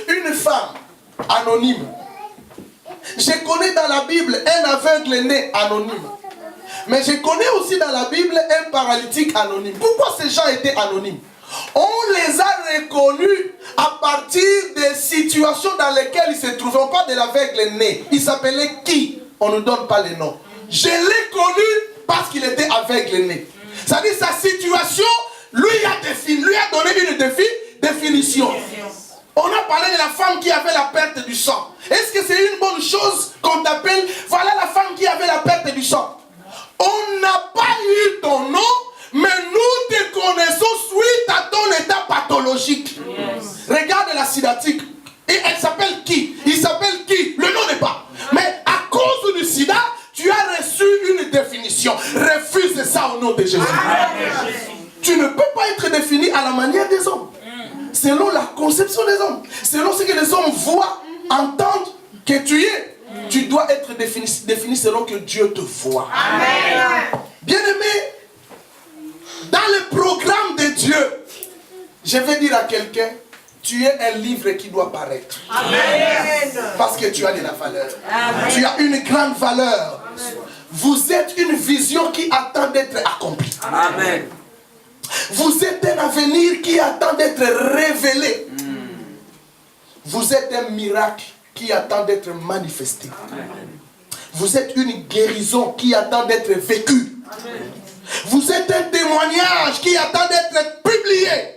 une femme anonyme. Je connais dans la Bible un aveugle né anonyme. Mais je connais aussi dans la Bible un paralytique anonyme. Pourquoi ces gens étaient anonymes? On les a reconnus à partir des situations dans lesquelles ils se trouvaient. On parle de l'aveugle né. Il s'appelait qui? On ne nous donne pas les noms. Je l'ai connu parce qu'il était aveugle né. C'est-à-dire sa situation, lui a donné une définition. On a parlé de la femme qui avait la perte du sang. Est-ce que c'est une bonne chose qu'on t'appelle, voilà la femme qui avait la perte du sang? On n'a pas eu ton nom, mais nous te connaissons suite à ton état pathologique. Regarde la sciatique. Et elle s'appelle qui? Il s'appelle qui? Le nom n'est pas. Mais à cause du sida, tu as reçu une définition. Refuse ça au nom de Jésus. Tu ne peux pas être défini à la manière des hommes. Selon la conception des hommes. Selon ce que les hommes voient, entendent que tu es. Tu dois être défini selon que Dieu te voit. Amen. Bien-aimé, dans le programme de Dieu, je vais dire à quelqu'un, tu es un livre qui doit paraître. Amen. Parce que tu as de la valeur. Amen. Tu as une grande valeur. Vous êtes une vision qui attend d'être accomplie. Amen. Vous êtes un avenir qui attend d'être révélé. Vous êtes un miracle qui attend d'être manifesté. Amen. Vous êtes une guérison qui attend d'être vécue. Amen. Vous êtes un témoignage qui attend d'être publié. Amen.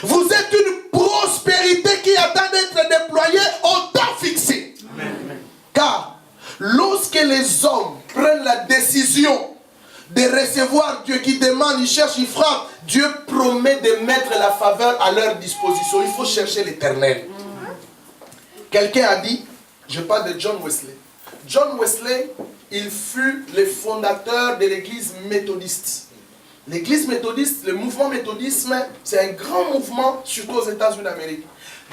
Vous êtes une prospérité qui attend d'être déployée au temps fixé. Amen. Car lorsque les hommes prennent la décision de recevoir Dieu, qui demande, ils cherchent, ils frappent, Dieu promet de mettre la faveur à leur disposition. Il faut chercher l'Éternel. Quelqu'un a dit, je parle de John Wesley. John Wesley, il fut le fondateur de l'église méthodiste. L'église méthodiste, le mouvement méthodisme, c'est un grand mouvement, surtout aux États-Unis d'Amérique.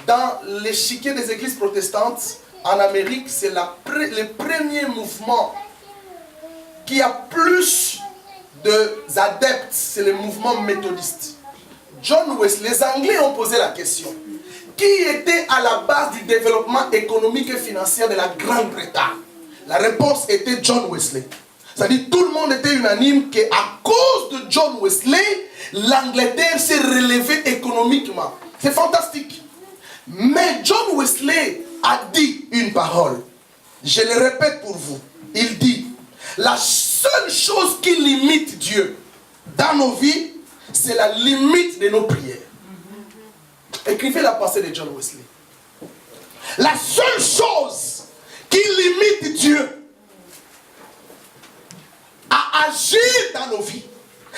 Dans l'échiquier des églises protestantes, en Amérique, c'est le premier mouvement qui a plus d'adeptes, c'est le mouvement méthodiste. John Wesley, les Anglais ont posé la question. Qui était à la base du développement économique et financier de la Grande-Bretagne? La réponse était John Wesley. C'est-à-dire tout le monde était unanime qu'à cause de John Wesley, l'Angleterre s'est relevée économiquement. C'est fantastique. Mais John Wesley a dit une parole. Je le répète pour vous. Il dit, la seule chose qui limite Dieu dans nos vies, c'est la limite de nos prières. Écrivez la pensée de John Wesley. La seule chose qui limite Dieu à agir dans nos vies,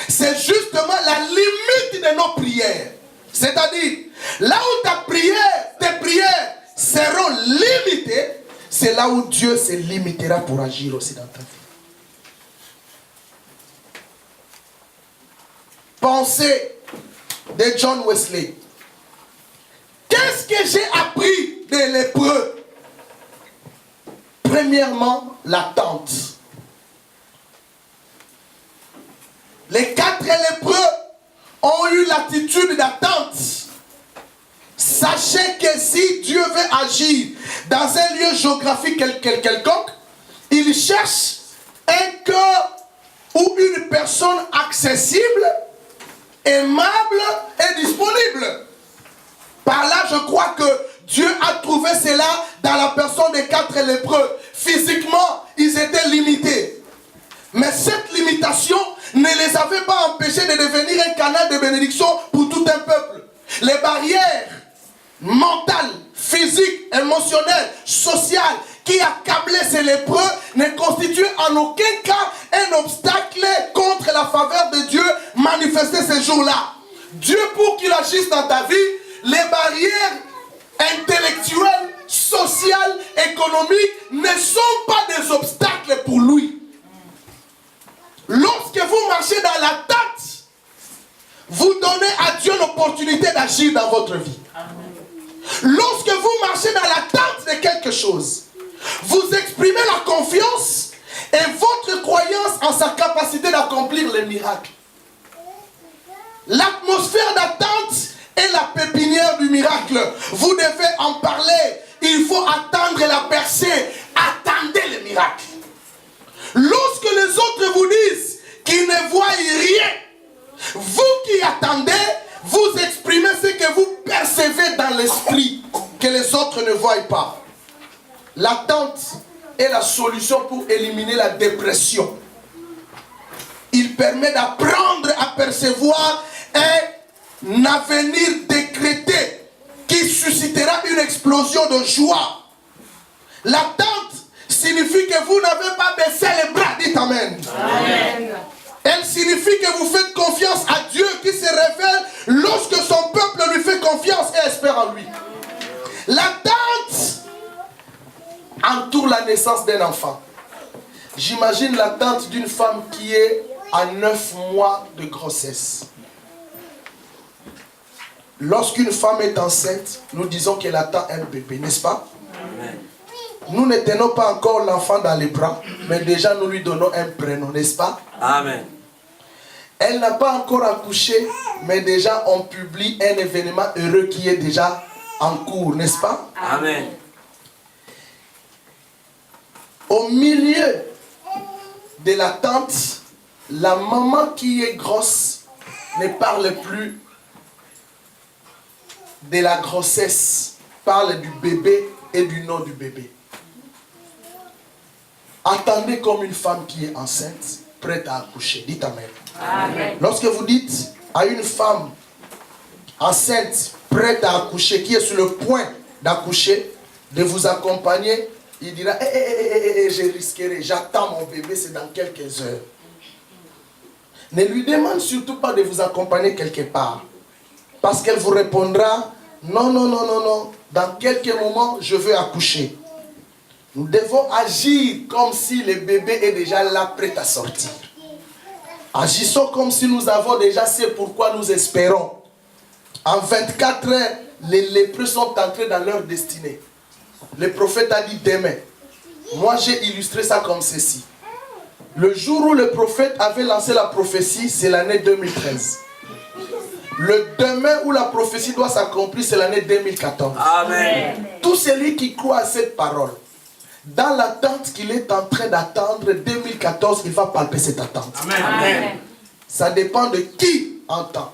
c'est justement la limite de nos prières. C'est-à-dire, là où tes prières seront limitées, c'est là où Dieu se limitera pour agir aussi dans ta vie. Pensée de John Wesley. Qu'est-ce que j'ai appris de l'hébreu? Premièrement, l'attente. Les 4 lépreux ont eu l'attitude d'attente. Sachez que si Dieu veut agir dans un lieu géographique quelconque, il cherche un cœur ou une personne accessible, aimable et disponible. Par là, je crois que Dieu a trouvé cela dans la personne des 4 lépreux. Physiquement, ils étaient limités. Mais cette limitation ne les avait pas empêchés de devenir un canal de bénédiction pour tout un peuple. Les barrières mentales, physiques, émotionnelles, sociales qui accablaient ces lépreux ne constituaient en aucun cas un obstacle contre la faveur de Dieu manifestée ces jours-là. Dieu, pour qu'il agisse dans ta vie, les barrières intellectuelles, sociales, économiques ne sont pas des obstacles pour lui. Lorsque vous marchez dans la tête, vous donnez à Dieu l'opportunité d'agir dans votre vie. Lorsque vous marchez dans l'attente de quelque chose, vous exprimez la confiance et votre croyance en sa capacité d'accomplir les miracles. L'atmosphère d'attente est la pépinière du miracle. Vous devez en parler. Il faut attendre la percée. Attendez le miracle. Lorsque les autres vous disent qu'ils ne voient rien, vous qui attendez, vous autres ne voient pas. L'attente est la solution pour éliminer la dépression. Il permet d'apprendre à percevoir un avenir décrété qui suscitera une explosion de joie. L'attente signifie que vous n'avez pas baissé les bras. Dites Amen. Amen. Elle signifie que vous faites confiance à Dieu qui se révèle lorsque son peuple lui fait confiance et espère en lui. L'attente entoure la naissance d'un enfant. J'imagine l'attente d'une femme qui est à 9 mois de grossesse. Lorsqu'une femme est enceinte, nous disons qu'elle attend un bébé, n'est-ce pas? Amen. Nous ne tenons pas encore l'enfant dans les bras, mais déjà nous lui donnons un prénom, n'est-ce pas? Amen. Elle n'a pas encore accouché, mais déjà on publie un événement heureux qui est déjà en cours, n'est-ce pas? Amen. Au milieu de l'attente, la maman qui est grosse ne parle plus de la grossesse, parle du bébé et du nom du bébé. Attendez comme une femme qui est enceinte, prête à accoucher. Dites Amen. Amen. Lorsque vous dites à une femme enceinte, prête à accoucher, qui est sur le point d'accoucher, de vous accompagner, il dira, je risquerai, j'attends mon bébé, c'est dans quelques heures. Ne lui demande surtout pas de vous accompagner quelque part. Parce qu'elle vous répondra, non, non, non, non, non, dans quelques moments, je veux accoucher. Nous devons agir comme si le bébé est déjà là, prêt à sortir. Agissons comme si nous avons déjà ce pourquoi nous espérons. En 24 heures, les lépreux sont entrés dans leur destinée. Le prophète a dit demain. Moi, j'ai illustré ça comme ceci. Le jour où le prophète avait lancé la prophétie, c'est l'année 2013. Le demain où la prophétie doit s'accomplir, c'est l'année 2014. Amen. Tout celui qui croit à cette parole, dans l'attente qu'il est en train d'attendre, 2014, il va palper cette attente. Amen. Amen. Ça dépend de qui entend.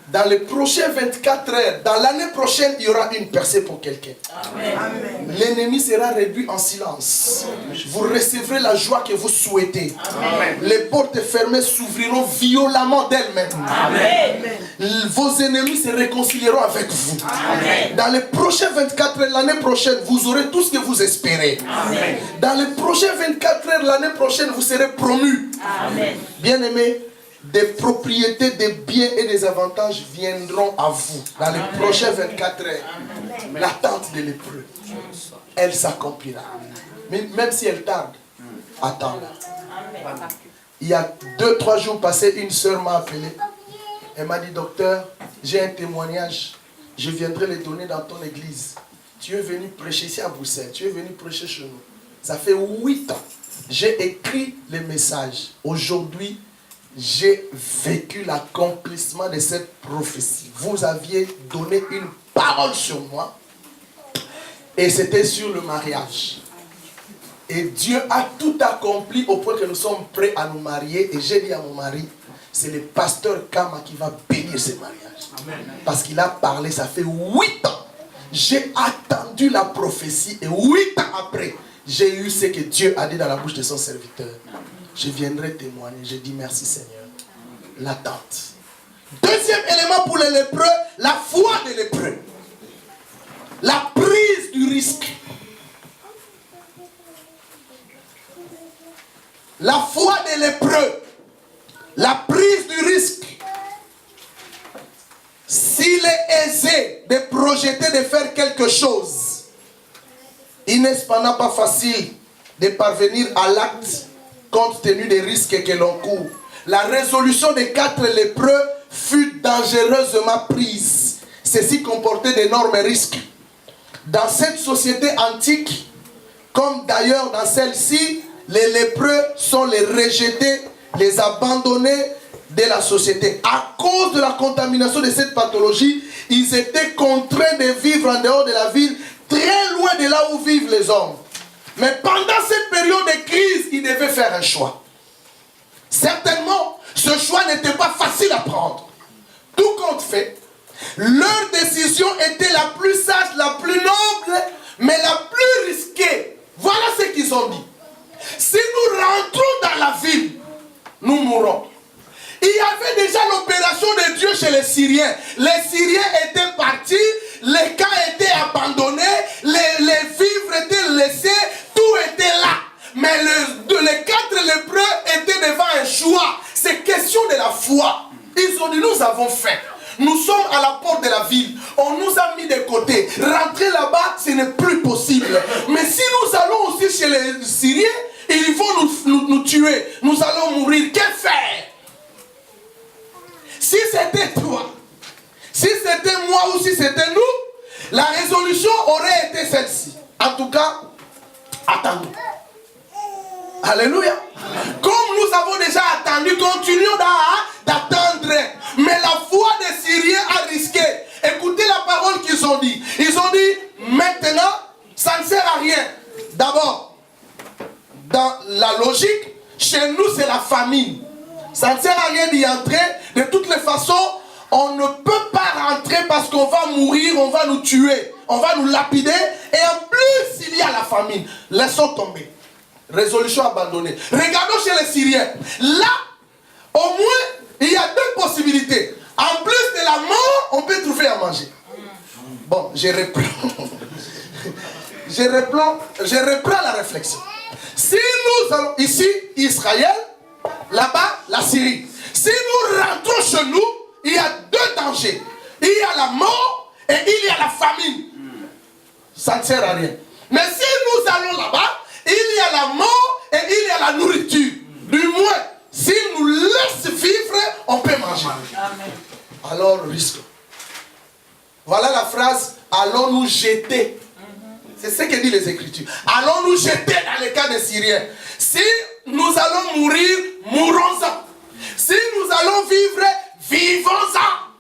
Dans les prochaines 24 heures, dans l'année prochaine, il y aura une percée pour quelqu'un. L'ennemi sera réduit en silence. Vous recevrez la joie que vous souhaitez. Amen. Les portes fermées s'ouvriront violemment d'elles-mêmes. Vos ennemis se réconcilieront avec vous. Amen. Dans les prochaines 24 heures, l'année prochaine, vous aurez tout ce que vous espérez. Amen. Dans les prochaines 24 heures, l'année prochaine, vous serez promus. Bien-aimés, des propriétés, des biens et des avantages viendront à vous dans les prochaines 24 heures. L'attente de lépreux, elle s'accomplira. Même si elle tarde, attends-la. Il y a 2-3 jours passés, une soeur m'a appelé. Elle m'a dit, docteur, j'ai un témoignage. Je viendrai le donner dans ton église. Tu es venu prêcher ici à Bruxelles. Tu es venu prêcher chez nous. Ça fait 8 ans. J'ai écrit les messages. Aujourd'hui, j'ai vécu l'accomplissement de cette prophétie. Vous aviez donné une parole sur moi. Et c'était sur le mariage. Et Dieu a tout accompli au point que nous sommes prêts à nous marier. Et j'ai dit à mon mari, c'est le pasteur Kama qui va bénir ce mariage. Amen. Parce qu'il a parlé, ça fait 8 ans. J'ai attendu la prophétie et 8 ans après, j'ai eu ce que Dieu a dit dans la bouche de son serviteur. Je viendrai témoigner. Je dis merci Seigneur. L'attente. Deuxième élément pour les lépreux, la foi des lépreux. La prise du risque. La foi des lépreux. La prise du risque. S'il est aisé de projeter de faire quelque chose, il n'est cependant pas facile de parvenir à l'acte compte tenu des risques que l'on court. La résolution des 4 lépreux fut dangereusement prise. Ceci comportait d'énormes risques. Dans cette société antique, comme d'ailleurs dans celle-ci, les lépreux sont les rejetés, les abandonnés de la société. À cause de la contamination de cette pathologie, ils étaient contraints de vivre en dehors de la ville, très loin de là où vivent les hommes. Mais pendant cette période de crise, ils devaient faire un choix. Certainement, ce choix n'était pas facile à prendre. Tout compte fait, leur décision était la plus sage, la plus noble, Mais la plus risquée, voilà ce qu'ils ont dit. Si nous rentrons dans la ville, nous mourrons. Il y avait déjà l'opération de Dieu chez les Syriens. Les Syriens étaient partis, les camps étaient abandonnés, les vivres étaient laissés, tout était là. Mais les 4 lépreux étaient devant un choix. C'est question de la foi. Ils ont dit, nous avons faim. Nous sommes à la porte de la ville. On nous a mis de côté. Rentrer là-bas, ce n'est plus possible. Mais si nous allons aussi chez les Syriens, ils vont nous tuer. Nous allons mourir. Que faire? Si c'était toi, si c'était moi ou si c'était nous, la résolution aurait été celle-ci. En tout cas, attendons. Alléluia. Comme nous avons déjà attendu, continuons d'attendre. Mais la foi des Syriens a risqué. Écoutez la parole qu'ils ont dit. Ils ont dit, maintenant, ça ne sert à rien. D'abord, dans la logique, chez nous c'est la famine. Ça ne sert à rien d'y entrer. De toutes les façons, on ne peut pas rentrer parce qu'on va mourir, on va nous tuer, on va nous lapider. Et en plus, il y a la famine. Laissons tomber. Résolution abandonnée. Regardons chez les Syriens. Là, au moins, il y a 2 possibilités. En plus de la mort, on peut trouver à manger. Bon, je reprends. Je reprends la réflexion. Si nous allons ici, Israël, là-bas, la Syrie. Si nous rentrons chez nous, il y a 2 dangers. Il y a la mort et il y a la famine. Ça ne sert à rien. Mais si nous allons là-bas, il y a la mort et il y a la nourriture. Du moins, s'il nous laisse vivre, on peut manger. Amen. Alors, risquons. Voilà la phrase, allons nous jeter. C'est ce que disent les Écritures. Allons nous jeter dans le cas des Syriens. Si nous allons mourir, mourons-en. Si nous allons vivre, vivons-en.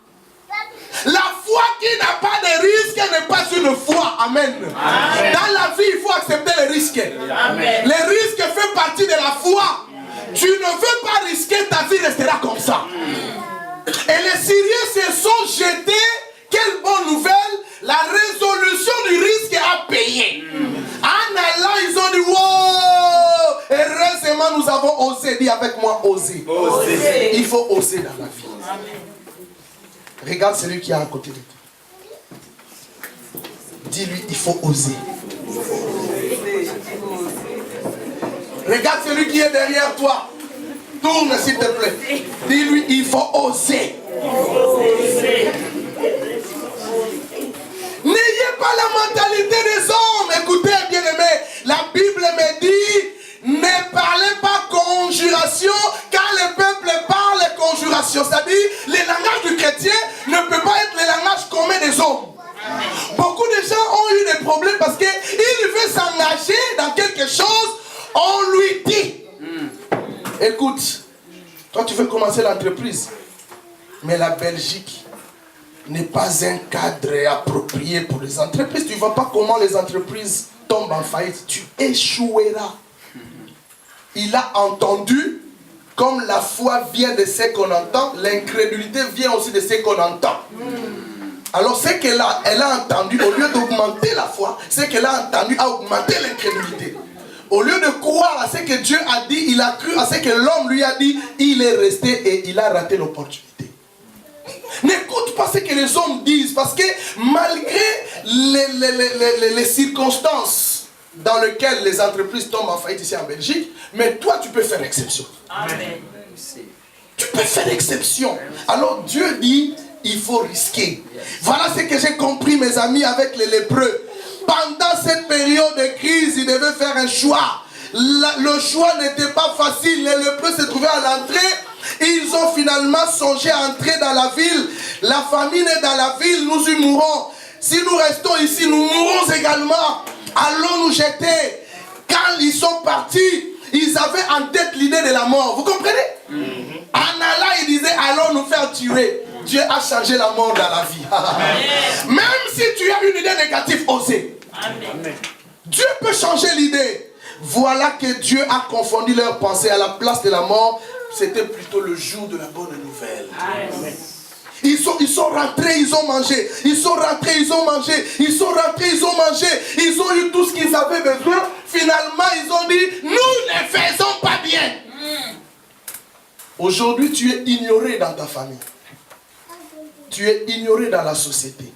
La foi qui n'a pas de risque n'est pas une foi. Amen. Amen. Dans la vie, il faut accepter les risques. Amen. Les risques font partie de la foi. Tu ne veux pas risquer, ta vie restera comme ça. Et les Syriens se sont jetés. Quelle bonne nouvelle. La résolution du risque a payé. En allant, ils ont dit, wow, heureusement nous avons osé. Dis avec moi, oser. Oser. Il faut oser dans la vie. Amen. Regarde celui qui est à côté de toi. Dis-lui, il faut oser. Regarde celui qui est derrière toi. Tourne s'il te plaît. Dis-lui, il faut oser. N'ayez pas la mentalité des hommes. Écoutez, bien-aimés, la Bible me dit, ne parlez pas conjuration, car le peuple parle conjuration. C'est-à-dire, le langage du chrétien ne peut pas être le langage commun des hommes. Beaucoup de gens ont eu des problèmes parce qu'il veut s'engager dans quelque chose, on lui dit. Écoute, toi tu veux commencer l'entreprise, mais la Belgique n'est pas un cadre approprié pour les entreprises. Tu ne vois pas comment les entreprises tombent en faillite. Tu échoueras. Il a entendu, comme la foi vient de ce qu'on entend, l'incrédulité vient aussi de ce qu'on entend. Alors ce qu'elle a entendu, au lieu d'augmenter la foi, ce qu'elle a entendu a augmenté l'incrédulité. Au lieu de croire à ce que Dieu a dit, il a cru à ce que l'homme lui a dit, il est resté et il a raté l'opportunité. N'écoute pas ce que les hommes disent, parce que malgré les circonstances dans lesquelles les entreprises tombent en faillite ici en Belgique, mais toi tu peux faire exception. Amen. Tu peux faire exception. Alors Dieu dit, il faut risquer. Voilà ce que j'ai compris, mes amis, avec les lépreux. Pendant cette période de crise, ils devaient faire un choix. Le choix n'était pas facile. Les lépreux se trouvaient à l'entrée. Ils ont finalement songé à entrer dans la ville. La famine est dans la ville, nous y mourrons. Si nous restons ici, nous mourrons également. Allons nous jeter. Quand ils sont partis, ils avaient en tête l'idée de la mort. Vous comprenez? En allant, ils disaient, allons nous faire tuer. Dieu a changé la mort dans la vie. Même si tu as une idée négative, osez. Amen. Dieu peut changer l'idée. Voilà que Dieu a confondu leurs pensées. À la place de la mort, c'était plutôt le jour de la bonne nouvelle. Amen. Ils sont rentrés, ils ont mangé. Ils sont rentrés, ils ont mangé. Ils sont rentrés, ils ont mangé. Ils ont eu tout ce qu'ils avaient besoin. Finalement, ils ont dit, nous ne faisons pas bien. Aujourd'hui, tu es ignoré dans ta famille. Tu es ignoré dans la société.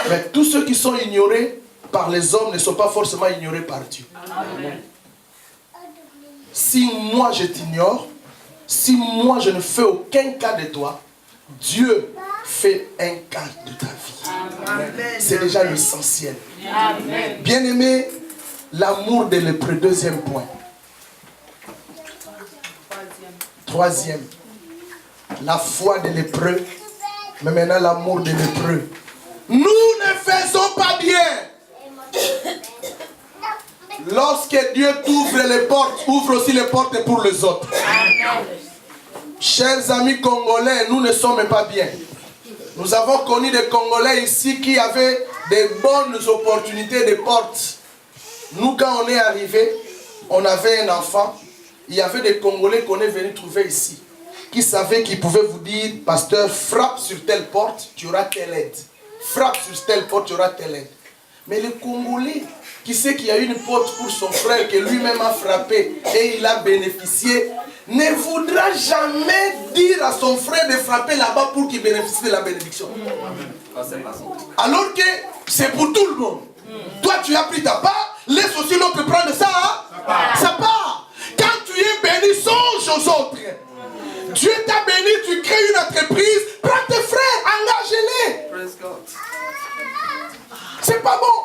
Mais tous ceux qui sont ignorés par les hommes ne sont pas forcément ignorés par Dieu. Amen. Si moi je t'ignore, si moi je ne fais aucun cas de toi, Dieu fait un cas de ta vie. C'est déjà l'essentiel. Bien-aimé, l'amour de lépreux, deuxième point. Troisième, la foi des lépreux, mais maintenant l'amour des lépreux. Nous ne faisons pas bien. Lorsque Dieu t'ouvre les portes, ouvre aussi les portes pour les autres. Chers amis congolais, nous ne sommes pas bien. Nous avons connu des Congolais ici qui avaient des bonnes opportunités de portes. Nous, quand on est arrivé, on avait un enfant. Il y avait des Congolais qu'on est venu trouver ici, qui savaient qu'ils pouvaient vous dire, pasteur, frappe sur telle porte, tu auras telle aide. Frappe sur telle porte, tu auras telle aide. Mais le Congolais, qui sait qu'il y a une porte pour son frère, que lui-même a frappé et il a bénéficié, ne voudra jamais dire à son frère de frapper là-bas pour qu'il bénéficie de la bénédiction. Alors que c'est pour tout le monde. Toi, tu as pris ta part, laisse aussi l'autre prendre ça. Sa part. Quand tu es béni, songe aux autres. Dieu t'a béni, tu crées une entreprise, prends tes frères, engage-les. C'est pas bon.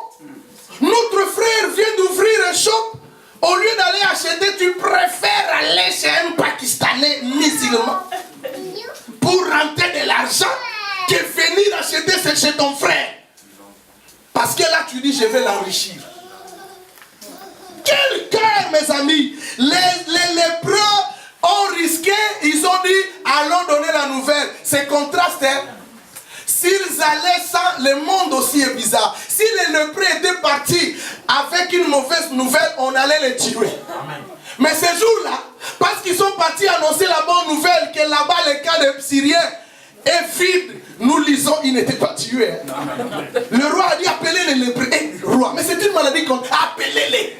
Notre frère vient d'ouvrir un shop. Au lieu d'aller acheter, tu préfères aller chez un Pakistanais musulman pour rentrer de l'argent que venir acheter chez ton frère. Parce que là, tu dis, je vais l'enrichir. Quel cœur, mes amis. Les lépreux ont risqué, ils ont dit, allons donner la nouvelle. C'est contraste, hein. S'ils allaient sans, le monde aussi est bizarre. Si les lépreux étaient partis avec une mauvaise nouvelle, on allait les tuer. Amen. Mais ces jours-là, parce qu'ils sont partis annoncer la bonne nouvelle, que là-bas le camp des Syriens est vide, nous lisons, ils n'étaient pas tués. Hein. Le roi a dit, appelez les lépreux. Roi, mais c'est une maladie qu'on appelez-les.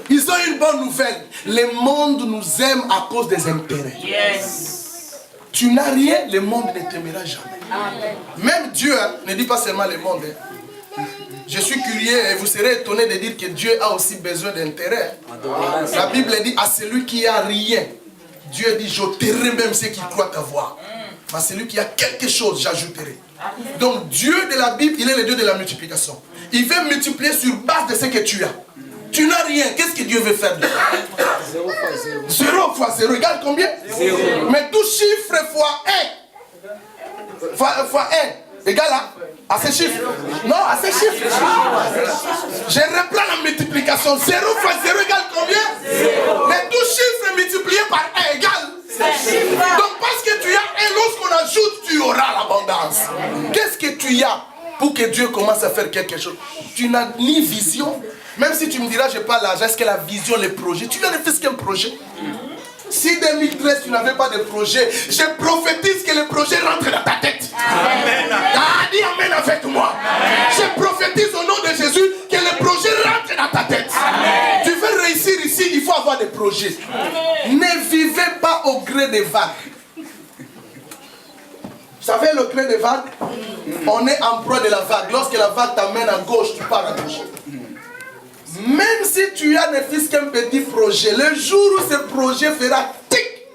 Ils ont une bonne nouvelle. Le monde nous aime à cause des intérêts. Yes. Tu n'as rien, le monde ne t'aimera jamais. Amen. Même Dieu, hein, ne dit pas seulement le monde. Hein. Je suis curieux et vous serez étonné de dire que Dieu a aussi besoin d'intérêt. La Bible dit à celui qui a rien, Dieu dit j'ôterai même ceux qui croient avoir. À celui qui a quelque chose, j'ajouterai. Donc Dieu de la Bible, il est le Dieu de la multiplication. Il veut multiplier sur base de ce que tu as. Tu n'as rien, qu'est-ce que Dieu veut faire de toi? 0 fois 0. 0 fois 0 égale combien? 0. Mais tout chiffre fois 1 fois 1 égale à ce chiffre. Non, à ce chiffre. Je reprends la multiplication. 0 fois 0 égale combien? 0. Mais tout chiffre multiplié par 1 égale. Donc parce que tu as un, lorsqu'on ajoute, tu auras l'abondance. Qu'est-ce que tu as pour que Dieu commence à faire quelque chose? Tu n'as ni vision. Même si tu me diras, je n'ai pas l'argent, est-ce que la vision, les projets, tu viens de faire ce qu'un projet? Si 2013, tu n'avais pas de projet, je prophétise que le projet rentre dans ta tête. Amen. Ah, dis Amen avec moi. Amen. Je prophétise au nom de Jésus que le projet rentre dans ta tête. Amen. Tu veux réussir ici, il faut avoir des projets. Amen. Ne vivez pas au gré des vagues. Vous savez, le gré des vagues, on est en proie de la vague. Lorsque la vague t'amène à gauche, tu pars à gauche. Même si tu as ne fût qu'un petit projet, le jour où ce projet fera tic,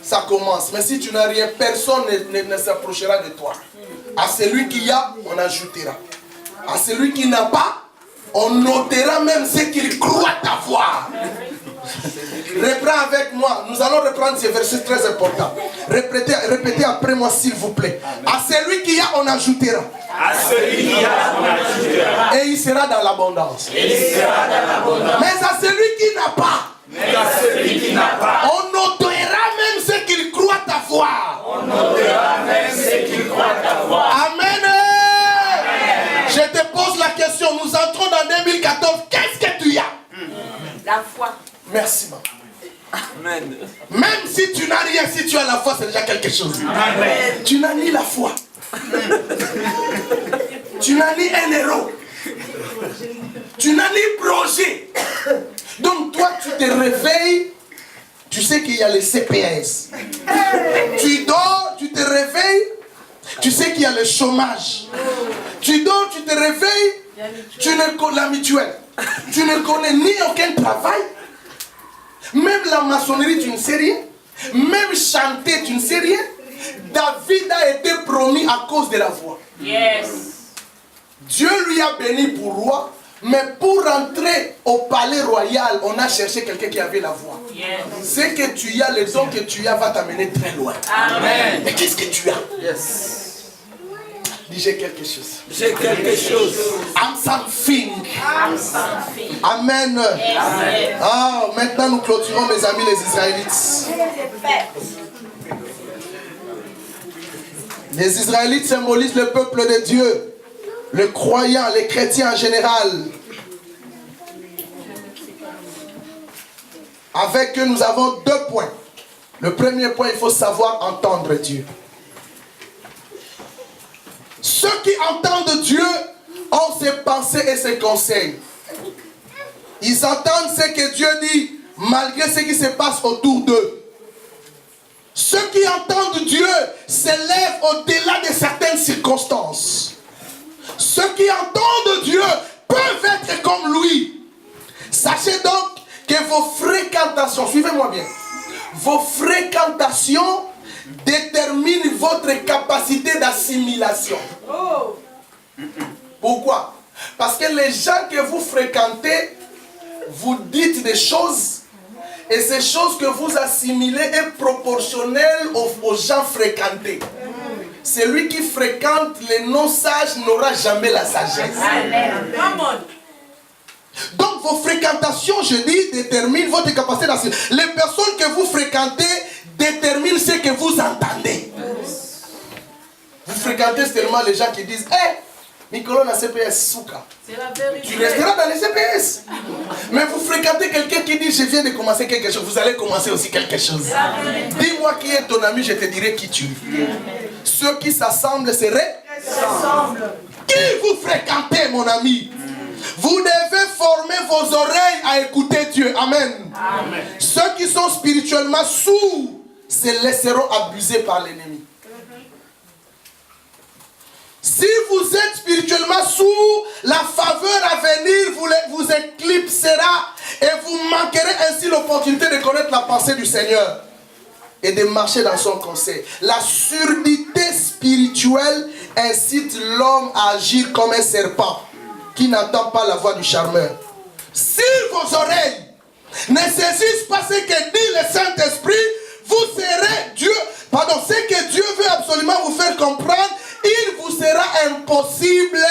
ça commence. Mais si tu n'as rien, personne ne s'approchera de toi. À celui qui a, on ajoutera. À celui qui n'a pas, on notera même ce qu'il croit avoir. Reprends avec moi. Nous allons reprendre ces versets très importants. Répétez après moi s'il vous plaît. À celui qui a, on ajoutera. À celui qui a, on ajoutera. Et il sera dans l'abondance. Mais à celui qui n'a pas, on notera même ce qu'il croit avoir. Amen. Je te pose la question. Nous entrons dans 2014. Qu'est-ce que tu as? La foi. Merci, maman. Amen. Même si tu n'as rien, si tu as la foi, c'est déjà quelque chose. Amen. Tu n'as ni la foi. Tu n'as ni un héros. Tu n'as ni projet. Donc toi, tu te réveilles, tu sais qu'il y a les CPS. Tu dors, tu te réveilles, tu sais qu'il y a le chômage. Tu dors, tu te réveilles, tu ne connais la mutuelle. Tu ne connais ni aucun travail. Même la maçonnerie, tu ne sais rien. Même chanter, tu ne sais rien. David a été promis à cause de la voix. Yes. Dieu lui a béni pour roi, mais pour rentrer au palais royal, on a cherché quelqu'un qui avait la voix. Yes. C'est que tu as, le don que tu as va t'amener très loin. Amen. Mais qu'est-ce que tu as? Yes. Dis, j'ai quelque chose. J'ai quelque chose. I'm something. I'm something. Amen. Amen. Ah, maintenant nous clôturons, mes amis les Israélites. Les Israélites symbolisent le peuple de Dieu, le croyant, les chrétiens en général. Avec eux, nous avons 2 points. Le premier point, il faut savoir entendre Dieu. Ceux qui entendent Dieu ont ses pensées et ses conseils. Ils entendent ce que Dieu dit, malgré ce qui se passe autour d'eux. Ceux qui entendent Dieu s'élèvent au-delà de certaines circonstances. Ceux qui entendent Dieu peuvent être comme lui. Sachez donc que vos fréquentations, suivez-moi bien, vos fréquentations déterminent votre capacité d'assimilation. Oh. Pourquoi? Parce que les gens que vous fréquentez, vous dites des choses, et ces choses que vous assimilez est proportionnelle aux gens fréquentés. Celui qui fréquente les non-sages n'aura jamais la sagesse. Amen. Come on. Donc vos fréquentations, je dis, déterminent votre capacité d'assimiler. Les personnes que vous fréquentez déterminent ce que vous entendez. Vous fréquentez seulement les gens qui disent, hé, Nicolas na CPS Souka. C'est la vérité. Tu resteras dans les CPS. Mais vous fréquentez quelqu'un qui dit, je viens de commencer quelque chose. Vous allez commencer aussi quelque chose. Dis-moi qui est ton ami, je te dirai qui tu es. Ceux qui s'assemblent seraient. Qui vous fréquentez, mon ami? Vous devez former vos oreilles à écouter Dieu. Amen. Amen. Ceux qui sont spirituellement sourds se laisseront abuser par l'ennemi. Si vous êtes spirituellement sourd, la faveur à venir vous éclipsera et vous manquerez ainsi l'opportunité de connaître la pensée du Seigneur et de marcher dans son conseil. La surdité spirituelle incite l'homme à agir comme un serpent qui n'entend pas la voix du charmeur. Si vos oreilles ne saisissent pas ce que dit le Saint-Esprit, vous serez Dieu. Pardon, ce que Dieu veut absolument vous faire comprendre, il vous sera impossible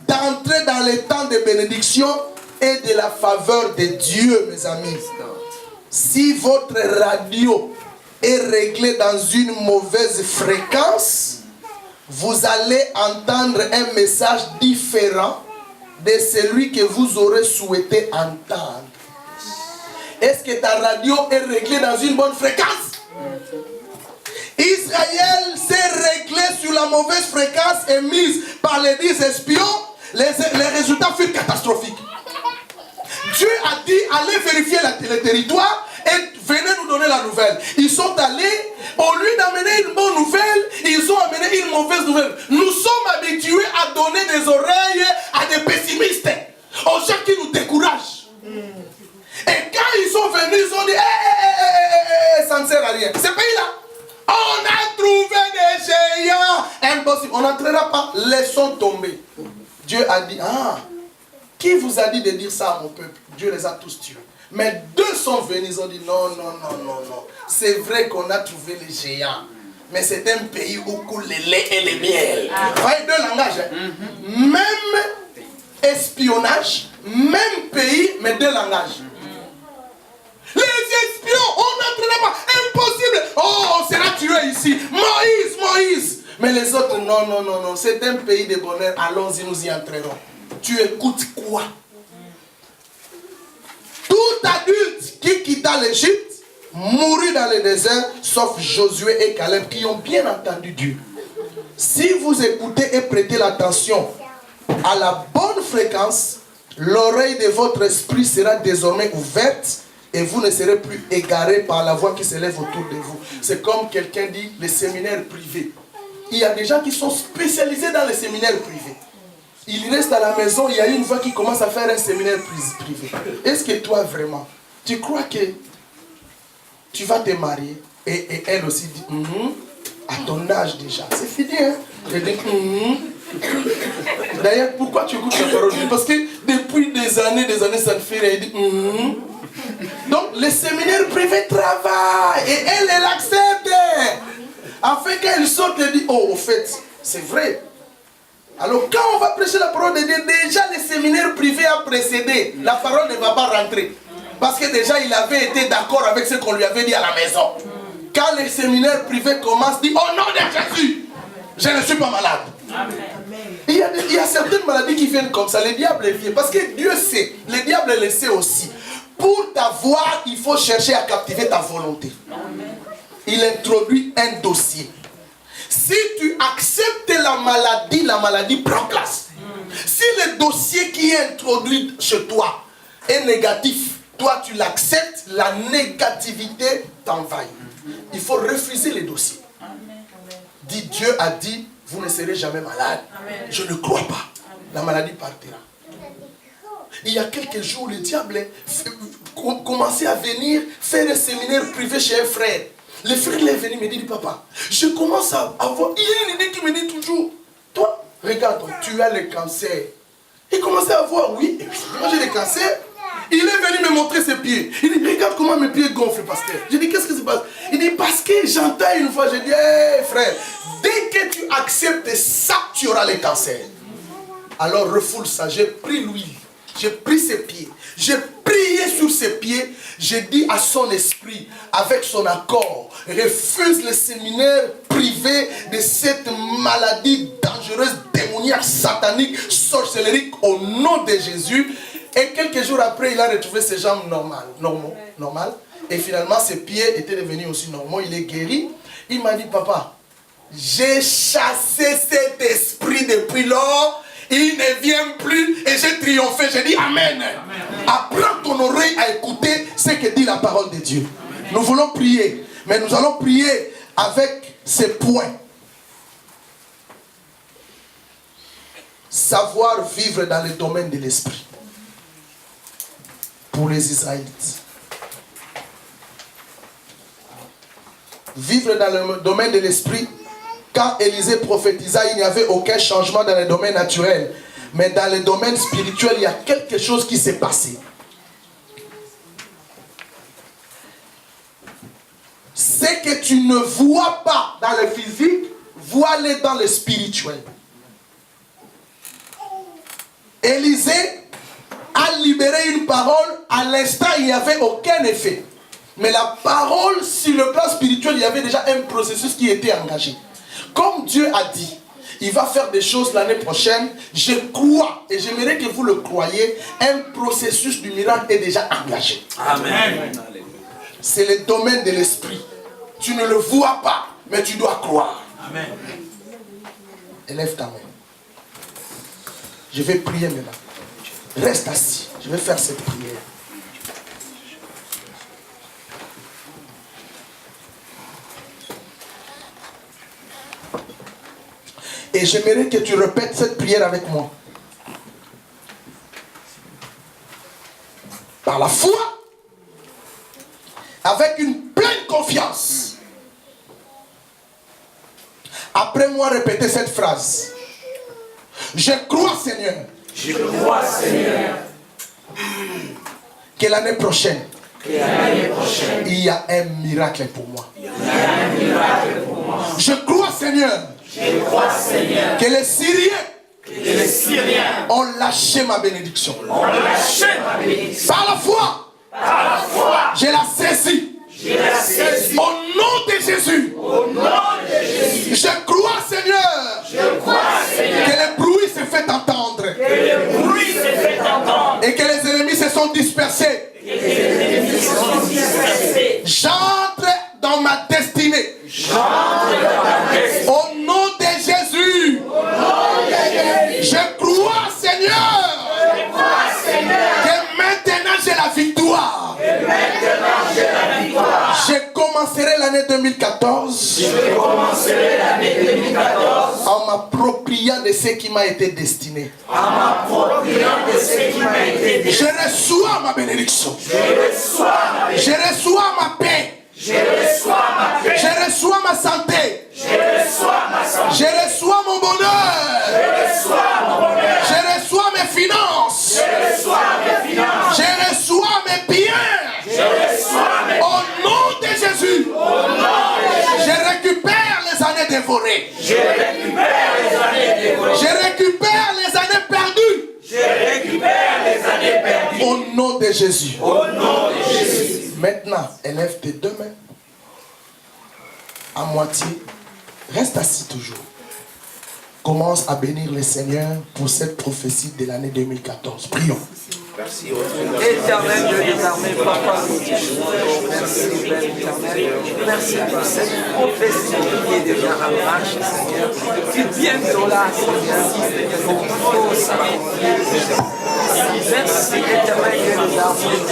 d'entrer dans les temps de bénédiction et de la faveur de Dieu, mes amis. Si votre radio est réglée dans une mauvaise fréquence, vous allez entendre un message différent de celui que vous aurez souhaité entendre. Est-ce que ta radio est réglée dans une bonne fréquence? Israël s'est réglé sur la mauvaise fréquence émise par les 10 espions. Les résultats furent catastrophiques. Dieu a dit, allez vérifier le territoire et venez nous donner la nouvelle. Ils sont allés, au lieu d'amener une bonne nouvelle, ils ont amené une mauvaise nouvelle. Nous sommes habitués à donner des oreilles à des pessimistes, aux gens qui nous découragent. Et quand ils sont venus, ils ont dit, ça ne sert à rien. Ce pays-là, on a trouvé des géants. Impossible, on n'entrera pas, laissons tomber. Dieu a dit, qui vous a dit de dire ça à mon peuple? Dieu les a tous tués. Mais 2 sont venus, ils ont dit non. C'est vrai qu'on a trouvé les géants. Mais c'est un pays où coule le lait et le miel. Vous voyez 2 langages. Même espionnage, même pays, mais 2 langages. Les espions, on n'entrera pas. Impossible. Oh, on sera tué ici. Moïse. Mais les autres, non. C'est un pays de bonheur. Allons-y, nous y entrerons. Tu écoutes quoi? Tout adulte qui quitta l'Égypte mourut dans le désert, sauf Josué et Caleb qui ont bien entendu Dieu. Si vous écoutez et prêtez l'attention à la bonne fréquence, l'oreille de votre esprit sera désormais ouverte et vous ne serez plus égarés par la voix qui s'élève autour de vous. C'est comme quelqu'un dit, les séminaires privés. Il y a des gens qui sont spécialisés dans les séminaires privés. Ils restent à la maison, il y a une voix qui commence à faire un séminaire privé. Est-ce que toi vraiment, tu crois que tu vas te marier? Et elle aussi dit, à ton âge déjà, c'est fini, hein? Elle dit, D'ailleurs, pourquoi tu écoutes la parole de Dieu? Parce que depuis des années, ça ne fait rien. Elle dit, Donc, les séminaires privés travaillent et elle accepte. Afin qu'elle sorte et dit, oh, au fait, c'est vrai. Alors, quand on va prêcher la parole de Dieu, déjà les séminaires privés a précédé. La parole ne va pas rentrer. Parce que déjà, il avait été d'accord avec ce qu'on lui avait dit à la maison. Quand les séminaires privés commencent, dit, au nom de Jésus, je ne suis pas malade. Amen. Il y a certaines maladies qui viennent comme ça. Le diable vient. Parce que Dieu sait. Le diable le sait aussi. Pour t'avoir, il faut chercher à captiver ta volonté. Amen. Il introduit un dossier. Si tu acceptes la maladie prend place. Si le dossier qui est introduit chez toi est négatif, toi tu l'acceptes, la négativité t'envahit. Il faut refuser les dossiers. Dit Dieu a dit, vous ne serez jamais malade. Amen. Je ne crois pas. La maladie partira. Il y a quelques jours, le diable commençait à venir faire un séminaire privé chez un frère. Le frère est venu me dire, papa, je commence à avoir... Il y a une idée qui me dit toujours, toi, regarde, tu as le cancer. Il commençait à voir, oui, moi j'ai le cancer. Il est venu me montrer ses pieds. Il dit, regarde comment mes pieds gonflent, pasteur. Je dis, qu'est-ce qui se passe? Il dit, parce que j'entends une fois, je dis, hé frère, dès que tu acceptes ça, tu auras le cancer. Alors refoule ça, j'ai pris l'huile, j'ai pris ses pieds, j'ai prié sur ses pieds, j'ai dit à son esprit, avec son accord, refuse le séminaire privé de cette maladie dangereuse, démoniaque, satanique, sorcellerie au nom de Jésus. Et quelques jours après, il a retrouvé ses jambes normales. Et finalement, ses pieds étaient devenus aussi normaux. Il est guéri. Il m'a dit, papa, j'ai chassé cet esprit depuis lors. Il ne vient plus et j'ai triomphé. J'ai dit Amen. Apprends ton oreille à écouter ce que dit la parole de Dieu. Amen. Nous voulons prier, mais nous allons prier avec ces points. Savoir vivre dans le domaine de l'esprit. Pour les Israélites. Vivre dans le domaine de l'esprit. Quand Élisée prophétisa, il n'y avait aucun changement dans le domaine naturel. Mais dans le domaine spirituel, il y a quelque chose qui s'est passé. Ce que tu ne vois pas dans le physique, vois-le dans le spirituel. Élisée a libéré une parole, à l'instant il n'y avait aucun effet. Mais la parole, sur le plan spirituel, il y avait déjà un processus qui était engagé. Comme Dieu a dit, il va faire des choses l'année prochaine, je crois, et j'aimerais que vous le croyiez, un processus du miracle est déjà engagé. Amen. C'est le domaine de l'esprit. Tu ne le vois pas, mais tu dois croire. Amen. Élève ta main. Je vais prier maintenant. Reste assis. Je vais faire cette prière. Et j'aimerais que tu répètes cette prière avec moi. Par la foi, avec une pleine confiance. Après moi, répétez cette phrase. Je crois, Seigneur. Je crois, Seigneur. Que l'année prochaine, il y a un miracle pour moi. Je crois, Seigneur. Je crois, Seigneur, que les Syriens ont lâché ma bénédiction. Par la foi, je la saisis. Au nom de Jésus. Je crois, Seigneur, que le bruit se fait entendre. Et que les ennemis se sont dispersés. Jean l'année 2014 Je commencerai l'année 2014 en m'appropriant de ce qui m'a été destiné. en m'appropriant de ce qui m'a été dit. Je reçois ma bénédiction. Je reçois ma vie. Je reçois ma paix. Je reçois ma paix. Je reçois ma santé. Je reçois ma santé. Je reçois mon bonheur. Je reçois mon bonheur. Je reçois mes finances. Je reçois mes finances. Je reçois mes biens. Je reçois mes Au nom de Jésus. Je récupère les années dévorées. Je récupère les années dévorées. Je récupère les années perdues. Je récupère les années perdues. Au nom de Jésus. Au nom de Jésus. Maintenant, élève tes deux mains. À moitié. Reste assis toujours. Commence à bénir le Seigneur pour cette prophétie de l'année 2014. Prions. Éternel Dieu des armées, Papa, merci, Père éternel. Merci pour cette prophétie qui est déjà en marche, Seigneur. Qui bientôt là, Seigneur, pour tout ça. Merci, éternel Dieu des armées,